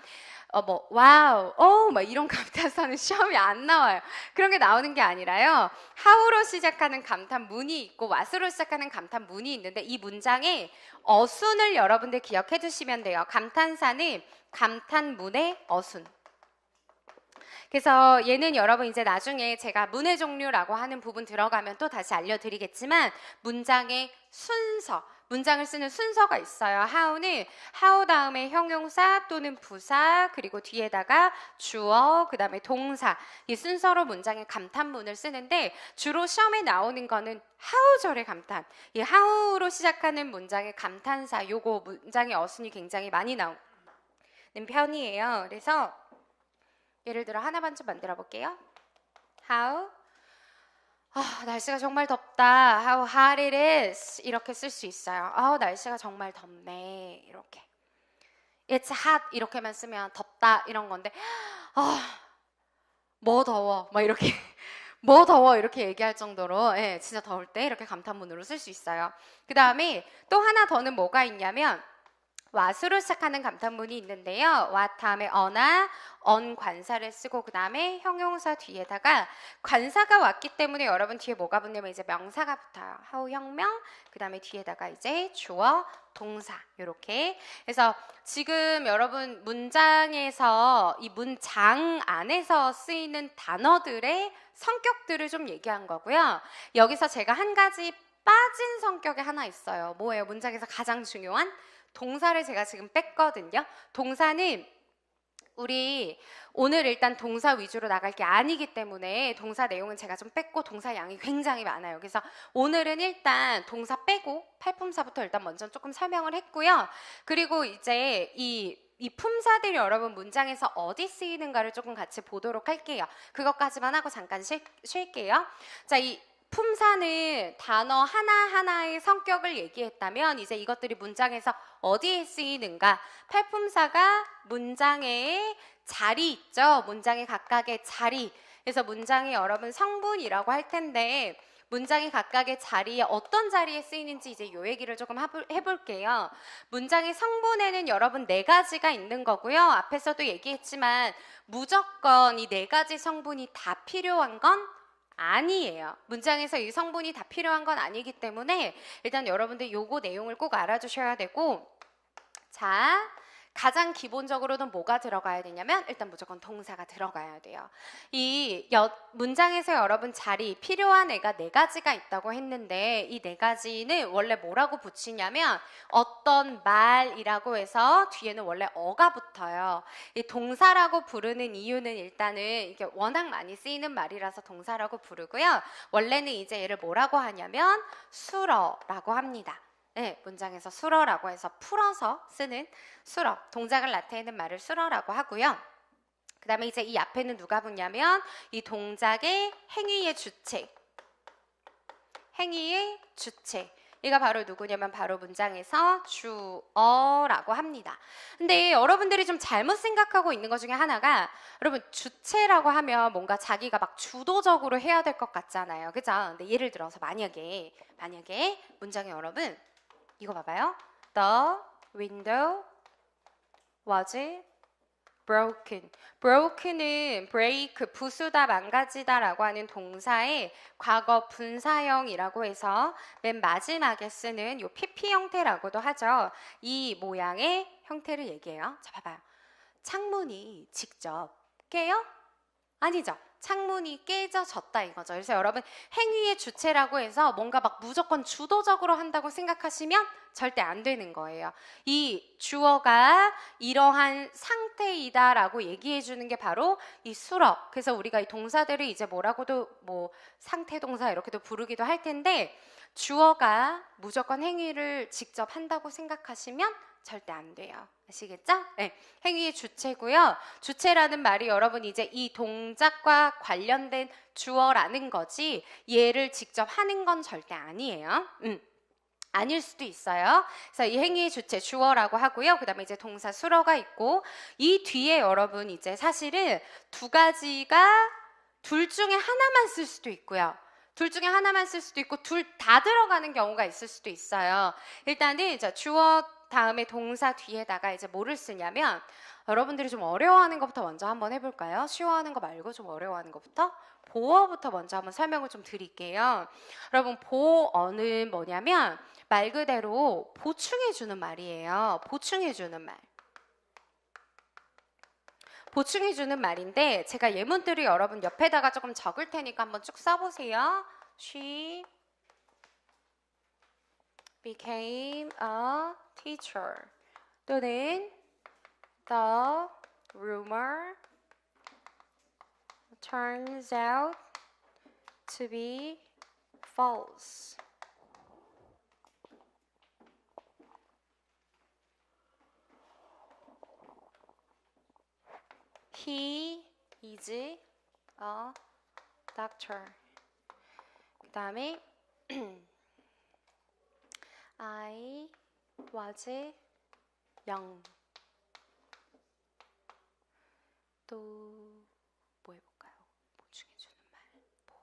뭐 와우, 막 이런 감탄사는 시험에 안 나와요. 그런 게 나오는 게 아니라요. how로 시작하는 감탄문이 있고 what으로 시작하는 감탄문이 있는데 이 문장에 어순을 여러분들 기억해 두시면 돼요. 감탄사는 감탄문의 어순. 그래서 얘는 여러분 이제 나중에 제가 문의 종류라고 하는 부분 들어가면 또 다시 알려드리겠지만 문장의 순서, 문장을 쓰는 순서가 있어요. how는 how 다음에 형용사 또는 부사 그리고 뒤에다가 주어 그 다음에 동사 이 순서로 문장의 감탄문을 쓰는데 주로 시험에 나오는 거는 how절의 감탄 이 how로 시작하는 문장의 감탄사 요거 문장의 어순이 굉장히 많이 나오는 편이에요. 그래서 예를 들어 하나만 좀 만들어 볼게요. How? 날씨가 정말 덥다. How hot it is. 이렇게 쓸 수 있어요. 날씨가 정말 덥네. 이렇게. It's hot. 이렇게만 쓰면 덥다. 이런 건데. 뭐 더워. 막 이렇게. 뭐 더워. 이렇게 얘기할 정도로 진짜 더울 때 이렇게 감탄문으로 쓸 수 있어요. 그 다음에 또 하나 더는 뭐가 있냐면 what으로 시작하는 감탄문이 있는데요. what 다음에 어나 on 관사를 쓰고 그 다음에 형용사 뒤에다가 관사가 왔기 때문에 여러분 뒤에 뭐가 붙냐면 이제 명사가 붙어요. how 혁명 그 다음에 뒤에다가 이제 주어 동사 이렇게 그래서 지금 여러분 문장에서 이 문장 안에서 쓰이는 단어들의 성격들을 좀 얘기한 거고요. 여기서 제가 한 가지 빠진 성격이 하나 있어요. 뭐예요? 문장에서 가장 중요한 동사를 제가 지금 뺐거든요. 동사는 우리 오늘 일단 동사 위주로 나갈 게 아니기 때문에 동사 내용은 제가 좀 뺐고 동사 양이 굉장히 많아요. 그래서 오늘은 일단 동사 빼고 팔품사부터 일단 먼저 조금 설명을 했고요. 그리고 이제 이 품사들이 여러분 문장에서 어디 쓰이는가를 조금 같이 보도록 할게요. 그것까지만 하고 잠깐 쉴게요. 자, 이 품사는 단어 하나하나의 성격을 얘기했다면 이제 이것들이 문장에서 어디에 쓰이는가? 팔품사가 문장의 자리 있죠? 문장의 각각의 자리. 그래서 문장의 여러분 성분이라고 할 텐데 문장의 각각의 자리에 어떤 자리에 쓰이는지 이제 요 얘기를 조금 해볼게요. 문장의 성분에는 여러분 4가지가 있는 거고요. 앞에서도 얘기했지만 무조건 이 4가지 성분이 다 필요한 건 아니에요. 문장에서 이 성분이 다 필요한 건 아니기 때문에 일단 여러분들 요거 내용을 꼭 알아주셔야 되고 자 가장 기본적으로는 뭐가 들어가야 되냐면 일단 무조건 동사가 들어가야 돼요. 이 문장에서 여러분 자리 필요한 애가 네 가지가 있다고 했는데 이 네 가지는 원래 뭐라고 붙이냐면 어떤 말이라고 해서 뒤에는 원래 어가 붙어요. 이 동사라고 부르는 이유는 일단은 이게 워낙 많이 쓰이는 말이라서 동사라고 부르고요. 원래는 이제 얘를 뭐라고 하냐면 수러라고 합니다. 네, 문장에서 수러라고 해서 풀어서 쓰는 수러, 동작을 나타내는 말을 수러라고 하고요. 그 다음에 이제 이 앞에는 누가 붙냐면 이 동작의 행위의 주체, 행위의 주체. 얘가 바로 누구냐면 바로 문장에서 주어라고 합니다. 근데 여러분들이 좀 잘못 생각하고 있는 것 중에 하나가 여러분 주체라고 하면 뭔가 자기가 막 주도적으로 해야 될 것 같잖아요. 그죠? 근데 예를 들어서 만약에 문장에 여러분 이거 봐봐요. The window was broken. broken은 break, 부수다, 망가지다 라고 하는 동사의 과거 분사형이라고 해서 맨 마지막에 쓰는 요 PP 형태라고도 하죠. 이 모양의 형태를 얘기해요. 자, 봐봐요. 창문이 직접 깨요? 아니죠. 창문이 깨져졌다 이거죠. 그래서 여러분 행위의 주체라고 해서 뭔가 막 무조건 주도적으로 한다고 생각하시면 절대 안 되는 거예요. 이 주어가 이러한 상태이다라고 얘기해 주는 게 바로 이 수러. 그래서 우리가 이 동사들을 이제 뭐라고도 뭐 상태 동사 이렇게도 부르기도 할 텐데 주어가 무조건 행위를 직접 한다고 생각하시면 절대 안 돼요. 아시겠죠? 네. 행위의 주체고요. 주체라는 말이 여러분 이제 이 동작과 관련된 주어라는 거지 얘를 직접 하는 건 절대 아니에요. 아닐 수도 있어요. 그래서 이 행위의 주체 주어라고 하고요. 그 다음에 이제 동사 수러가 있고 이 뒤에 여러분 이제 사실은 두 가지가 둘 중에 하나만 쓸 수도 있고요. 둘 중에 하나만 쓸 수도 있고 둘 다 들어가는 경우가 있을 수도 있어요. 일단은 이제 주어 다음에 동사 뒤에다가 이제 뭐를 쓰냐면 여러분들이 좀 어려워하는 것부터 먼저 한번 해볼까요? 쉬워하는 거 말고 좀 어려워하는 것부터 보어부터 먼저 한번 설명을 좀 드릴게요. 여러분 보어는 뭐냐면 말 그대로 보충해주는 말이에요. 보충해주는 말. 보충해주는 말인데 제가 예문들을 여러분 옆에다가 조금 적을 테니까 한번 쭉 써보세요. She became a teacher. 또는 the rumor turns out to be false. He is a doctor. 그 다음에 I was young. 또 뭐 해볼까요? 보충해주는 말 보아.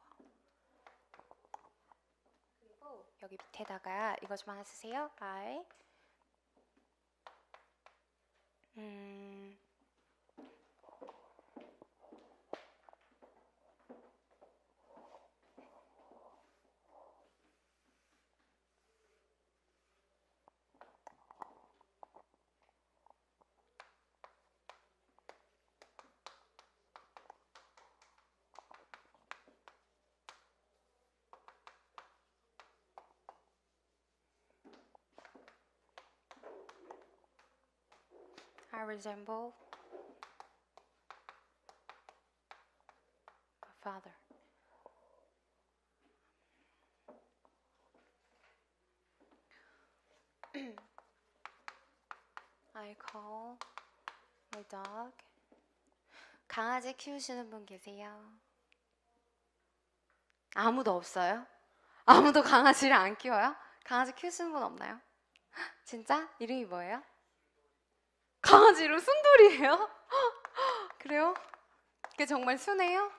그리고 여기 밑에다가 이거 좀 하나 쓰세요. I resemble my father. I call my dog. 강아지 키우시는 분 계세요? 아무도 없어요? 아무도 강아지를 안 키워요? 강아지 키우시는 분 없나요? 진짜? 이름이 뭐예요? 강아지 이름 순돌이에요? 그래요? 그게 정말 순해요?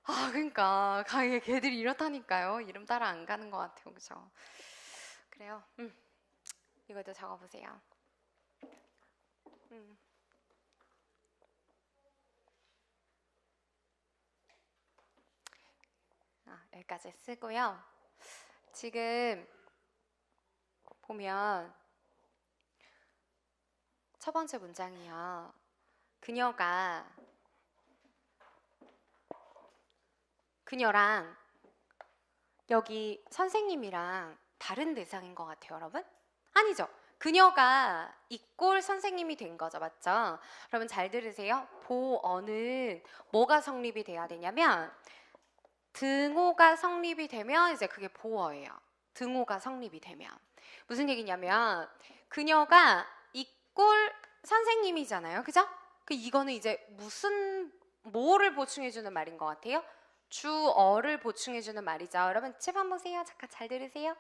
아, 그러니까 개들이 이렇다니까요. 이름 따라 안 가는 것 같아요, 그죠? 그래요. 이것도 적어보세요. 여기까지 쓰고요. 지금 보면 첫 번째 문장이요. 그녀랑 여기 선생님이랑 다른 대상인 것 같아요, 여러분? 아니죠. 그녀가 이꼴 선생님이 된 거죠, 맞죠? 여러분 잘 들으세요. 보어는 뭐가 성립이 돼야 되냐면 등호가 성립이 되면 이제 그게 보어예요. 등호가 성립이 되면. 무슨 얘기냐면 그녀가 이꼴 선생님이잖아요. 그죠? 이거는 이제 뭐를 보충해주는 말인 것 같아요? 주어를 보충해주는 말이죠. 여러분 책 한번 보세요. 잠깐 잘 들으세요.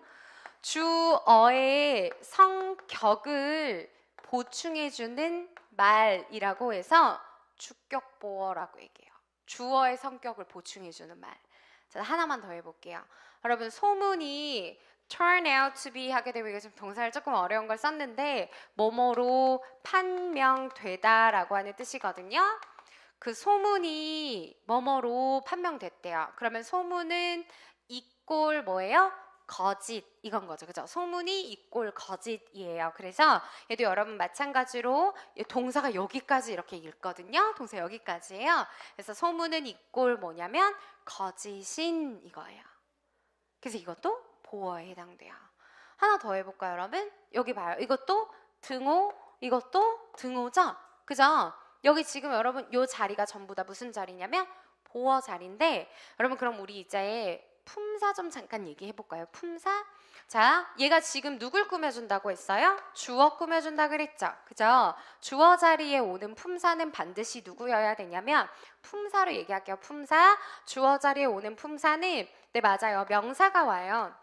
주어의 성격을 보충해주는 말이라고 해서 주격보어라고 얘기해요. 주어의 성격을 보충해주는 말. 자, 하나만 더 해볼게요. 여러분 소문이 turn out to be 하게 되면 이게 좀 동사를 조금 어려운 걸 썼는데 뭐뭐로 판명되다라고 하는 뜻이거든요. 그 소문이 뭐뭐로 판명됐대요. 그러면 소문은 이꼴 뭐예요? 거짓 이건 거죠. 그죠? 소문이 이꼴 거짓이에요. 그래서 얘도 여러분 마찬가지로 동사가 여기까지 이렇게 읽거든요. 동사 여기까지예요. 그래서 소문은 이꼴 뭐냐면 거짓인 이거예요. 그래서 이것도 보어에 해당돼요. 하나 더 해볼까요, 여러분? 여기 봐요. 이것도 등호, 이것도 등호죠? 그죠? 여기 지금 여러분 요 자리가 전부 다 무슨 자리냐면 보어 자리인데 여러분 그럼 우리 이제 품사 좀 잠깐 얘기해볼까요? 품사? 자, 얘가 지금 누굴 꾸며준다고 했어요? 주어 꾸며준다 그랬죠? 그죠? 주어 자리에 오는 품사는 반드시 누구여야 되냐면 품사로 얘기할게요. 품사. 주어 자리에 오는 품사는 네, 맞아요. 명사가 와요.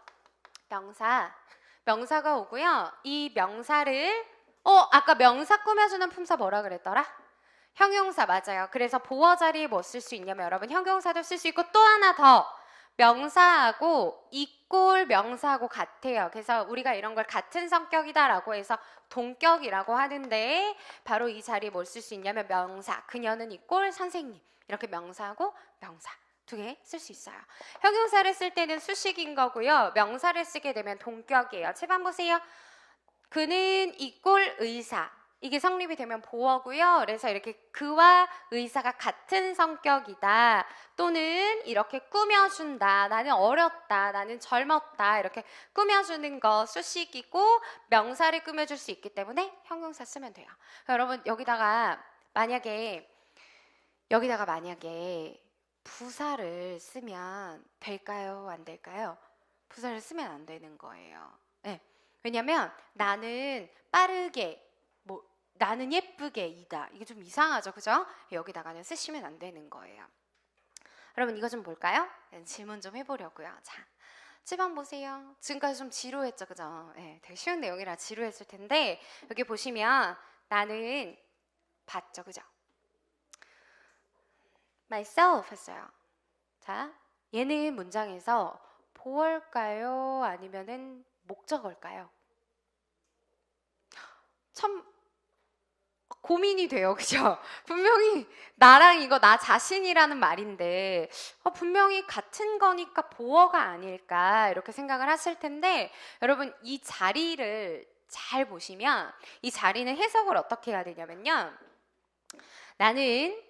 명사가 오고요. 이 명사를 아까 명사 꾸며주는 품사 뭐라 그랬더라? 형용사 맞아요. 그래서 보어 자리에 뭐 쓸 수 있냐면 여러분 형용사도 쓸 수 있고 또 하나 더 명사하고 이꼴 명사하고 같아요. 그래서 우리가 이런 걸 같은 성격이다라고 해서 동격이라고 하는데 바로 이 자리에 뭘 쓸 수 있냐면 명사. 그녀는 이꼴 선생님. 이렇게 명사하고 명사. 두 개 쓸 수 있어요. 형용사를 쓸 때는 수식인 거고요. 명사를 쓰게 되면 동격이에요. 제발 보세요. 그는 이꼴 의사. 이게 성립이 되면 보어고요. 그래서 이렇게 그와 의사가 같은 성격이다. 또는 이렇게 꾸며준다. 나는 어렸다. 나는 젊었다. 이렇게 꾸며주는 거 수식이고 명사를 꾸며줄 수 있기 때문에 형용사 쓰면 돼요. 여러분 여기다가 만약에 부사를 쓰면 될까요? 안 될까요? 부사를 쓰면 안 되는 거예요. 네. 왜냐면 나는 빠르게 나는 예쁘게 이다. 이게 좀 이상하죠. 그죠? 여기다가는 쓰시면 안 되는 거예요. 여러분 이거 좀 볼까요? 질문 좀 해보려고요. 자, 7번 보세요. 지금까지 좀 지루했죠. 그죠? 네, 되게 쉬운 내용이라 지루했을 텐데 여기 보시면 나는 봤죠. 그죠? myself 했어요. 자, 얘는 문장에서 보어일까요? 아니면은 목적어일까요? 참 고민이 돼요. 그죠? 분명히 나랑 이거 나 자신이라는 말인데 분명히 같은 거니까 보어가 아닐까 이렇게 생각을 하실 텐데 여러분 이 자리를 잘 보시면 이 자리는 해석을 어떻게 해야 되냐면요. 나는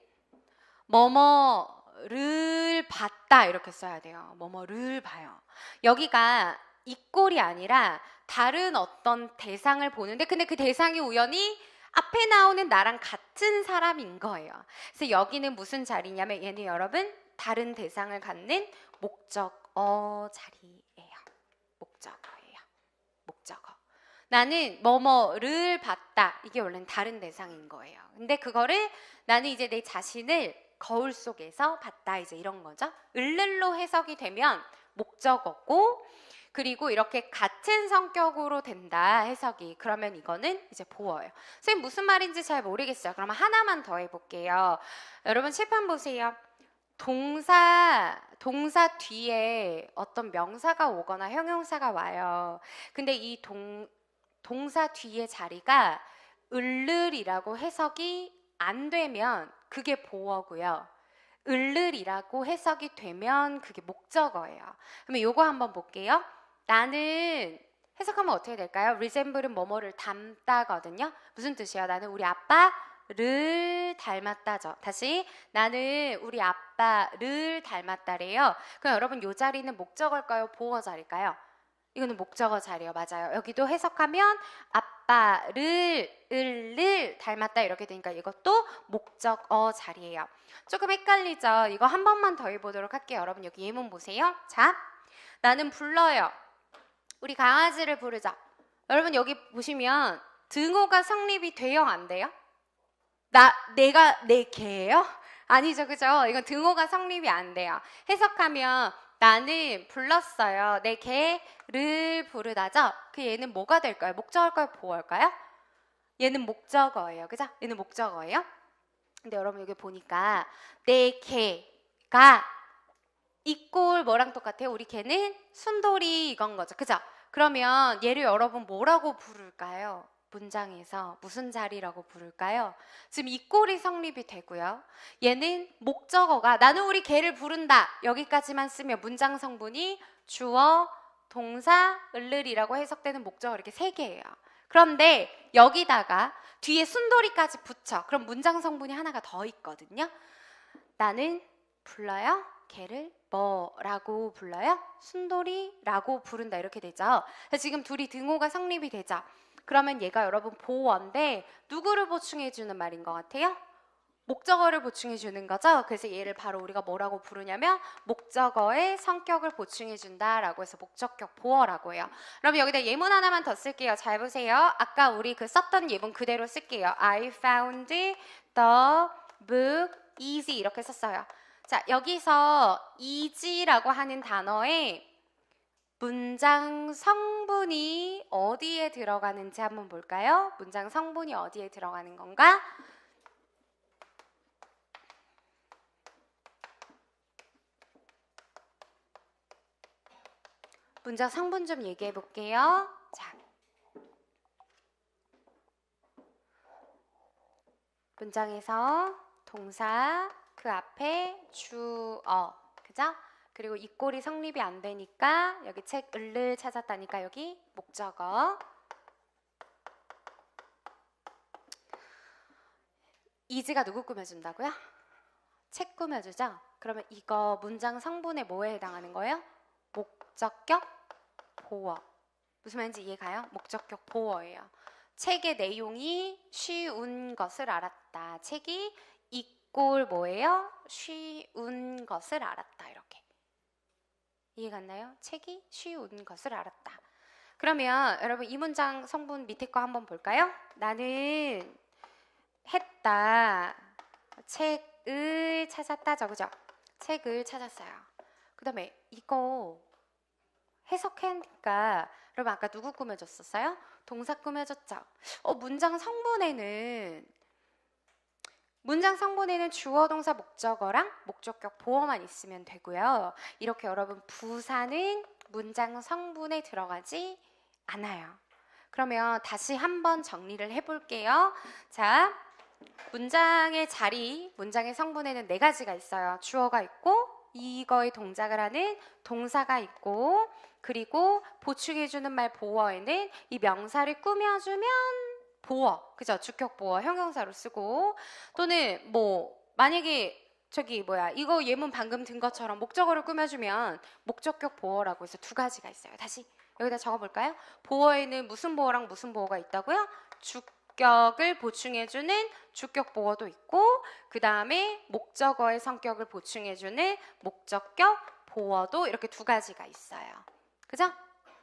뭐뭐를 봤다 이렇게 써야 돼요. 뭐뭐를 봐요. 여기가 이꼴이 아니라 다른 어떤 대상을 보는데 근데 그 대상이 우연히 앞에 나오는 나랑 같은 사람인 거예요. 그래서 여기는 무슨 자리냐면 얘는 여러분 다른 대상을 갖는 목적어 자리예요. 목적어예요. 목적어. 나는 뭐뭐를 봤다. 이게 원래는 다른 대상인 거예요. 근데 그거를 나는 이제 내 자신을 거울 속에서 봤다. 이제 이런 거죠. 을를로 해석이 되면 목적어고 그리고 이렇게 같은 성격으로 된다 해석이 그러면 이거는 이제 보어예요. 선생님 무슨 말인지 잘 모르겠어요. 그러면 하나만 더 해볼게요. 여러분 칠판 보세요. 동사 뒤에 어떤 명사가 오거나 형용사가 와요. 근데 이 동사 뒤에 자리가 을를이라고 해석이 안 되면 그게 보어고요. 을를이라고 해석이 되면 그게 목적어예요. 그러면 요거 한번 볼게요. 나는 해석하면 어떻게 될까요? resemble은 뭐뭐를 닮다거든요. 무슨 뜻이에요? 나는 우리 아빠를 닮았다죠. 다시 나는 우리 아빠를 닮았다래요. 그럼 여러분 이 자리는 목적어일까요? 보어 자리일까요? 이거는 목적어 자리요. 맞아요. 여기도 해석하면 아빠를 을 닮았다 이렇게 되니까 이것도 목적어 자리예요. 조금 헷갈리죠? 이거 한 번만 더 해보도록 할게요. 여러분 여기 예문 보세요. 자, 나는 불러요. 우리 강아지를 부르자. 여러분 여기 보시면 등호가 성립이 돼요? 안 돼요? 내가 내 개예요? 아니죠, 그죠? 이건 등호가 성립이 안 돼요. 해석하면 나는 불렀어요. 내 개를 부르다죠? 그 얘는 뭐가 될까요? 목적어일까요? 보어일까요? 얘는 목적어예요. 그죠? 얘는 목적어예요. 근데 여러분 여기 보니까 내 개가 이 꼴 뭐랑 똑같아요? 우리 개는 순돌이 이건 거죠. 그죠? 그러면 얘를 여러분 뭐라고 부를까요? 문장에서 무슨 자리라고 부를까요? 지금 이 꼴이 성립이 되고요. 얘는 목적어가 나는 우리 개를 부른다. 여기까지만 쓰면 문장 성분이 주어, 동사, 을을이라고 해석되는 목적어 이렇게 3개예요. 그런데 여기다가 뒤에 순돌이까지 붙여. 그럼 문장 성분이 하나가 더 있거든요. 나는 불러요. 개를 뭐라고 불러요? 순돌이라고 부른다 이렇게 되죠. 지금 둘이 등호가 성립이 되죠. 그러면 얘가 여러분 보어인데 누구를 보충해 주는 말인 것 같아요? 목적어를 보충해 주는 거죠. 그래서 얘를 바로 우리가 뭐라고 부르냐면 목적어의 성격을 보충해 준다라고 해서 목적격 보어라고 해요. 그럼 여기다 예문 하나만 더 쓸게요. 잘 보세요. 아까 우리 그 썼던 예문 그대로 쓸게요. I found the book easy 이렇게 썼어요. 자, 여기서 easy라고 하는 단어에 문장 성분이 어디에 들어가는지 한번 볼까요? 문장 성분이 어디에 들어가는 건가? 문장 성분 좀 얘기해 볼게요. 자, 문장에서 동사 그 앞에 주어, 그죠? 그리고 이 꼴이 성립이 안 되니까 여기 책 을을 찾았다니까 여기 목적어. 이지가 누구 꾸며준다고요? 책 꾸며주죠? 그러면 이거 문장 성분의 뭐에 해당하는 거예요? 목적격 보어. 무슨 말인지 이해가요? 목적격 보어예요. 책의 내용이 쉬운 것을 알았다. 책이 이 꼴 뭐예요? 쉬운 것을 알았다. 이렇게. 이해갔나요? 책이 쉬운 것을 알았다. 그러면 여러분 이 문장 성분 밑에 거 한번 볼까요? 나는 했다. 책을 찾았다죠. 그죠? 책을 찾았어요. 그 다음에 이거 해석하니까 여러분 아까 누구 꾸며줬었어요? 동사 꾸며줬죠? 문장 성분에는 주어, 동사, 목적어랑 목적격 보어만 있으면 되고요. 이렇게 여러분 부사는 문장 성분에 들어가지 않아요. 그러면 다시 한번 정리를 해볼게요. 자, 문장의 자리, 문장의 성분에는 4가지가 있어요. 주어가 있고 이거의 동작을 하는 동사가 있고 그리고 보충해주는 말 보어에는 이 명사를 꾸며주면 보어, 그죠? 주격 보어, 형용사로 쓰고 또는 뭐 만약에 이거 예문 방금 든 것처럼 목적어를 꾸며주면 목적격 보어라고 해서 2가지가 있어요. 다시 여기다 적어볼까요? 보어에는 무슨 보어랑 무슨 보어가 있다고요? 주격을 보충해주는 주격 보어도 있고 그 다음에 목적어의 성격을 보충해주는 목적격 보어도 이렇게 2가지가 있어요. 그죠?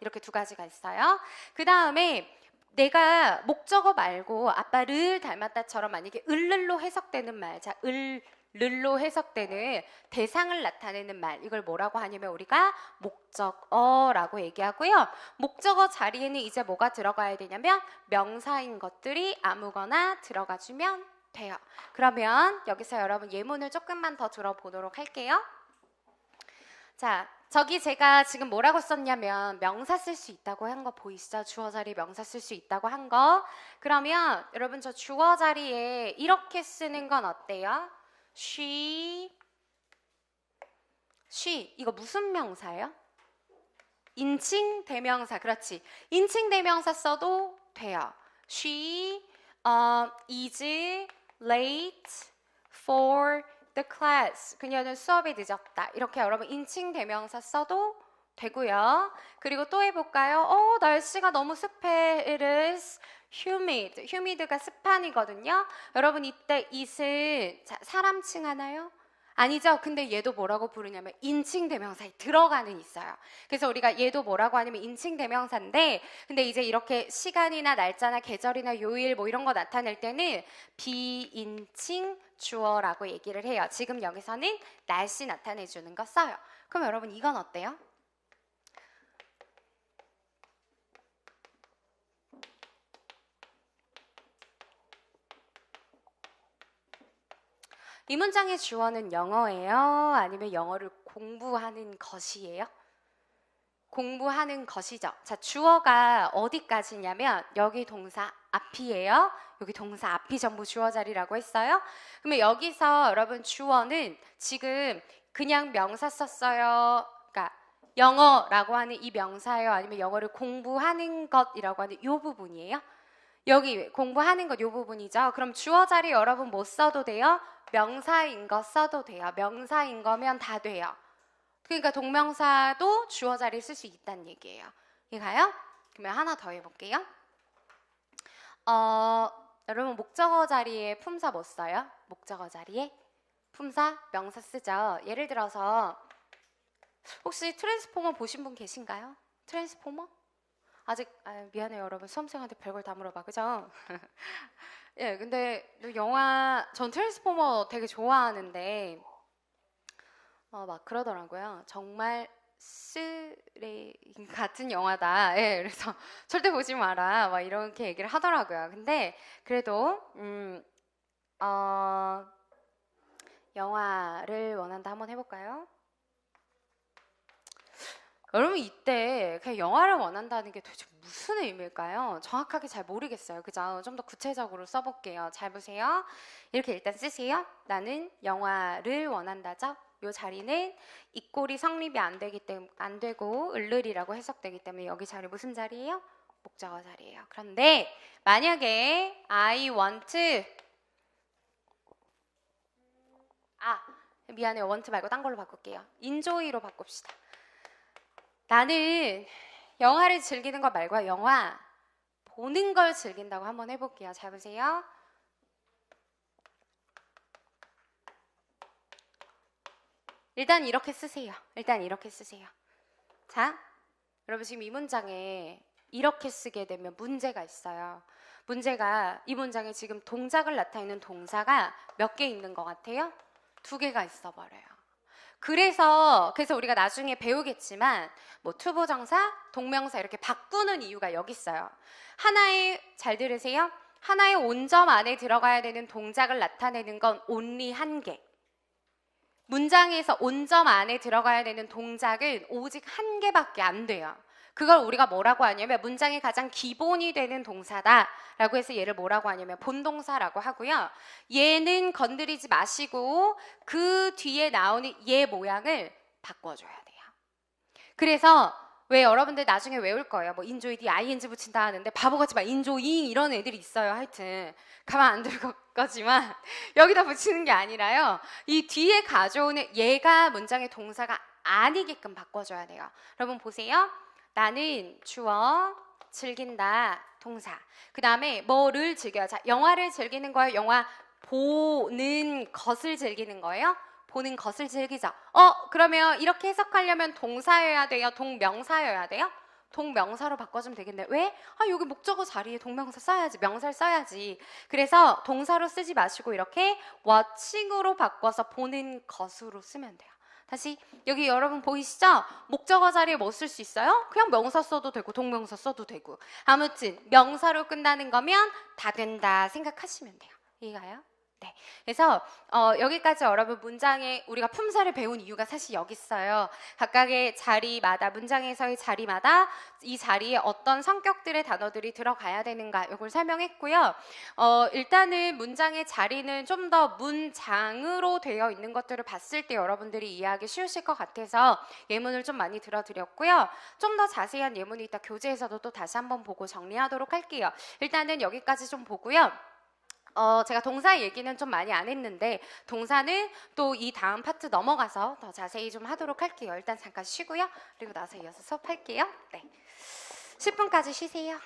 이렇게 2가지가 있어요. 그 다음에 내가 목적어 말고 아빠를 닮았다처럼 만약에 을를로 해석되는 말, 자, 을로 해석되는 대상을 나타내는 말, 이걸 뭐라고 하냐면 우리가 목적어라고 얘기하고요. 목적어 자리에는 이제 뭐가 들어가야 되냐면 명사인 것들이 아무거나 들어가주면 돼요. 그러면 여기서 여러분 예문을 조금만 더 들어보도록 할게요. 자, 저기 제가 지금 뭐라고 썼냐면 명사 쓸 수 있다고 한 거 보이시죠? 주어 자리에 명사 쓸 수 있다고 한 거. 그러면 여러분 저 주어 자리에 이렇게 쓰는 건 어때요? she 이거 무슨 명사예요? 인칭 대명사, 그렇지. 인칭 대명사 써도 돼요. She is late for the class. 그녀는 수업에 늦었다. 이렇게 여러분 인칭 대명사 써도 되고요. 그리고 또 해볼까요? 날씨가 너무 습해. It is humid. humid가 습한이거든요. 여러분 이때 it은 사람 칭하나요? 아니죠. 근데 얘도 뭐라고 부르냐면 인칭 대명사에 들어가는 있어요. 그래서 우리가 얘도 뭐라고 하냐면 인칭 대명사인데, 근데 이제 이렇게 시간이나 날짜나 계절이나 요일 뭐 이런 거 나타낼 때는 비인칭 주어라고 얘기를 해요. 지금 여기서는 날씨 나타내 주는 거 써요. 그럼 여러분 이건 어때요? 이 문장의 주어는 영어예요? 아니면 영어를 공부하는 것이에요? 공부하는 것이죠. 자, 주어가 어디까지냐면 여기 동사 앞이에요. 여기 동사 앞이 전부 주어 자리라고 했어요. 그러면 여기서 여러분 주어는 지금 그냥 명사 썼어요. 그러니까 영어라고 하는 이 명사예요? 아니면 영어를 공부하는 것이라고 하는 이 부분이에요? 여기 공부하는 것 이 부분이죠. 그럼 주어 자리 여러분 뭐 써도 돼요? 명사인 거 써도 돼요. 명사인 거면 다 돼요. 그러니까 동명사도 주어 자리에 쓸 수 있다는 얘기예요. 이해가요? 그러면 하나 더 해볼게요. 여러분 목적어 자리에 품사 뭐 써요? 목적어 자리에 품사 명사 쓰죠. 예를 들어서 혹시 트랜스포머 보신 분 계신가요? 트랜스포머? 아직 미안해요 여러분, 수험생한테 별걸 다 물어봐, 그죠? 예, 근데 영화 전 트랜스포머 되게 좋아하는데 막 그러더라고요. 정말 쓰레기 같은 영화다. 예, 그래서 절대 보지 마라. 막 이렇게 얘기를 하더라고요. 근데 그래도 영화를 원한다 한번 해볼까요? 여러분 이때 그냥 영화를 원한다는 게 도대체 무슨 의미일까요? 정확하게 잘 모르겠어요. 그죠? 좀 더 구체적으로 써볼게요. 잘 보세요. 이렇게 일단 쓰세요. 나는 영화를 원한다죠. 이 자리는 이꼴이 성립이 안 되고 을을이라고 해석되기 때문에 여기 자리 무슨 자리예요? 목적어 자리예요. 그런데 만약에 I want 미안해요. want 말고 딴 걸로 바꿀게요. enjoy로 바꿉시다. 나는 영화를 즐기는 거 말고 영화 보는 걸 즐긴다고 한번 해볼게요. 잘 보세요. 일단 이렇게 쓰세요. 자, 여러분 지금 이 문장에 이렇게 쓰게 되면 문제가 있어요. 문제가 이 문장에 지금 동작을 나타내는 동사가 몇 개 있는 것 같아요? 2개가 있어 버려요. 그래서 우리가 나중에 배우겠지만 뭐 투부정사, 동명사 이렇게 바꾸는 이유가 여기 있어요. 하나의, 잘 들으세요. 하나의 온점 안에 들어가야 되는 동작을 나타내는 건 only 1개. 문장에서 온점 안에 들어가야 되는 동작은 오직 1개밖에 안 돼요. 그걸 우리가 뭐라고 하냐면 문장의 가장 기본이 되는 동사다라고 해서 얘를 뭐라고 하냐면 본동사라고 하고요. 얘는 건드리지 마시고 그 뒤에 나오는 얘 모양을 바꿔줘야 돼요. 그래서 왜 여러분들 나중에 외울 거예요. 뭐 enjoy the ing 붙인다 하는데 바보같이 막 enjoying 이런 애들이 있어요. 하여튼 가만 안 둘 거지만 여기다 붙이는 게 아니라요. 이 뒤에 가져오는 얘가 문장의 동사가 아니게끔 바꿔줘야 돼요. 여러분 보세요. 나는 주어, 즐긴다 동사. 그 다음에 뭐를 즐겨요? 자, 영화를 즐기는 거예요? 영화 보는 것을 즐기는 거예요? 보는 것을 즐기죠. 그러면 이렇게 해석하려면 동사여야 돼요? 동명사여야 돼요? 동명사로 바꿔주면 되겠네. 왜? 여기 목적어 자리에 동명사 써야지, 명사를 써야지. 그래서 동사로 쓰지 마시고 이렇게 watching으로 바꿔서 보는 것으로 쓰면 돼요. 다시 여기 여러분 보이시죠? 목적어 자리에 뭐 쓸 수 있어요? 그냥 명사 써도 되고 동명사 써도 되고, 아무튼 명사로 끝나는 거면 다 된다 생각하시면 돼요. 이해가요? 네. 네. 그래서 여기까지 여러분 문장에 우리가 품사를 배운 이유가 사실 여기 있어요. 각각의 자리마다 문장에서의 자리마다 이 자리에 어떤 성격들의 단어들이 들어가야 되는가 이걸 설명했고요. 일단은 문장의 자리는 좀 더 문장으로 되어 있는 것들을 봤을 때 여러분들이 이해하기 쉬우실 것 같아서 예문을 좀 많이 들어드렸고요. 좀 더 자세한 예문이 이따 교재에서도 또 다시 한번 보고 정리하도록 할게요. 일단은 여기까지 좀 보고요. 제가 동사 얘기는 좀 많이 안 했는데 동사는 또 이 다음 파트 넘어가서 더 자세히 좀 하도록 할게요. 일단 잠깐 쉬고요. 그리고 나서 이어서 수업할게요. 네. 10분까지 쉬세요.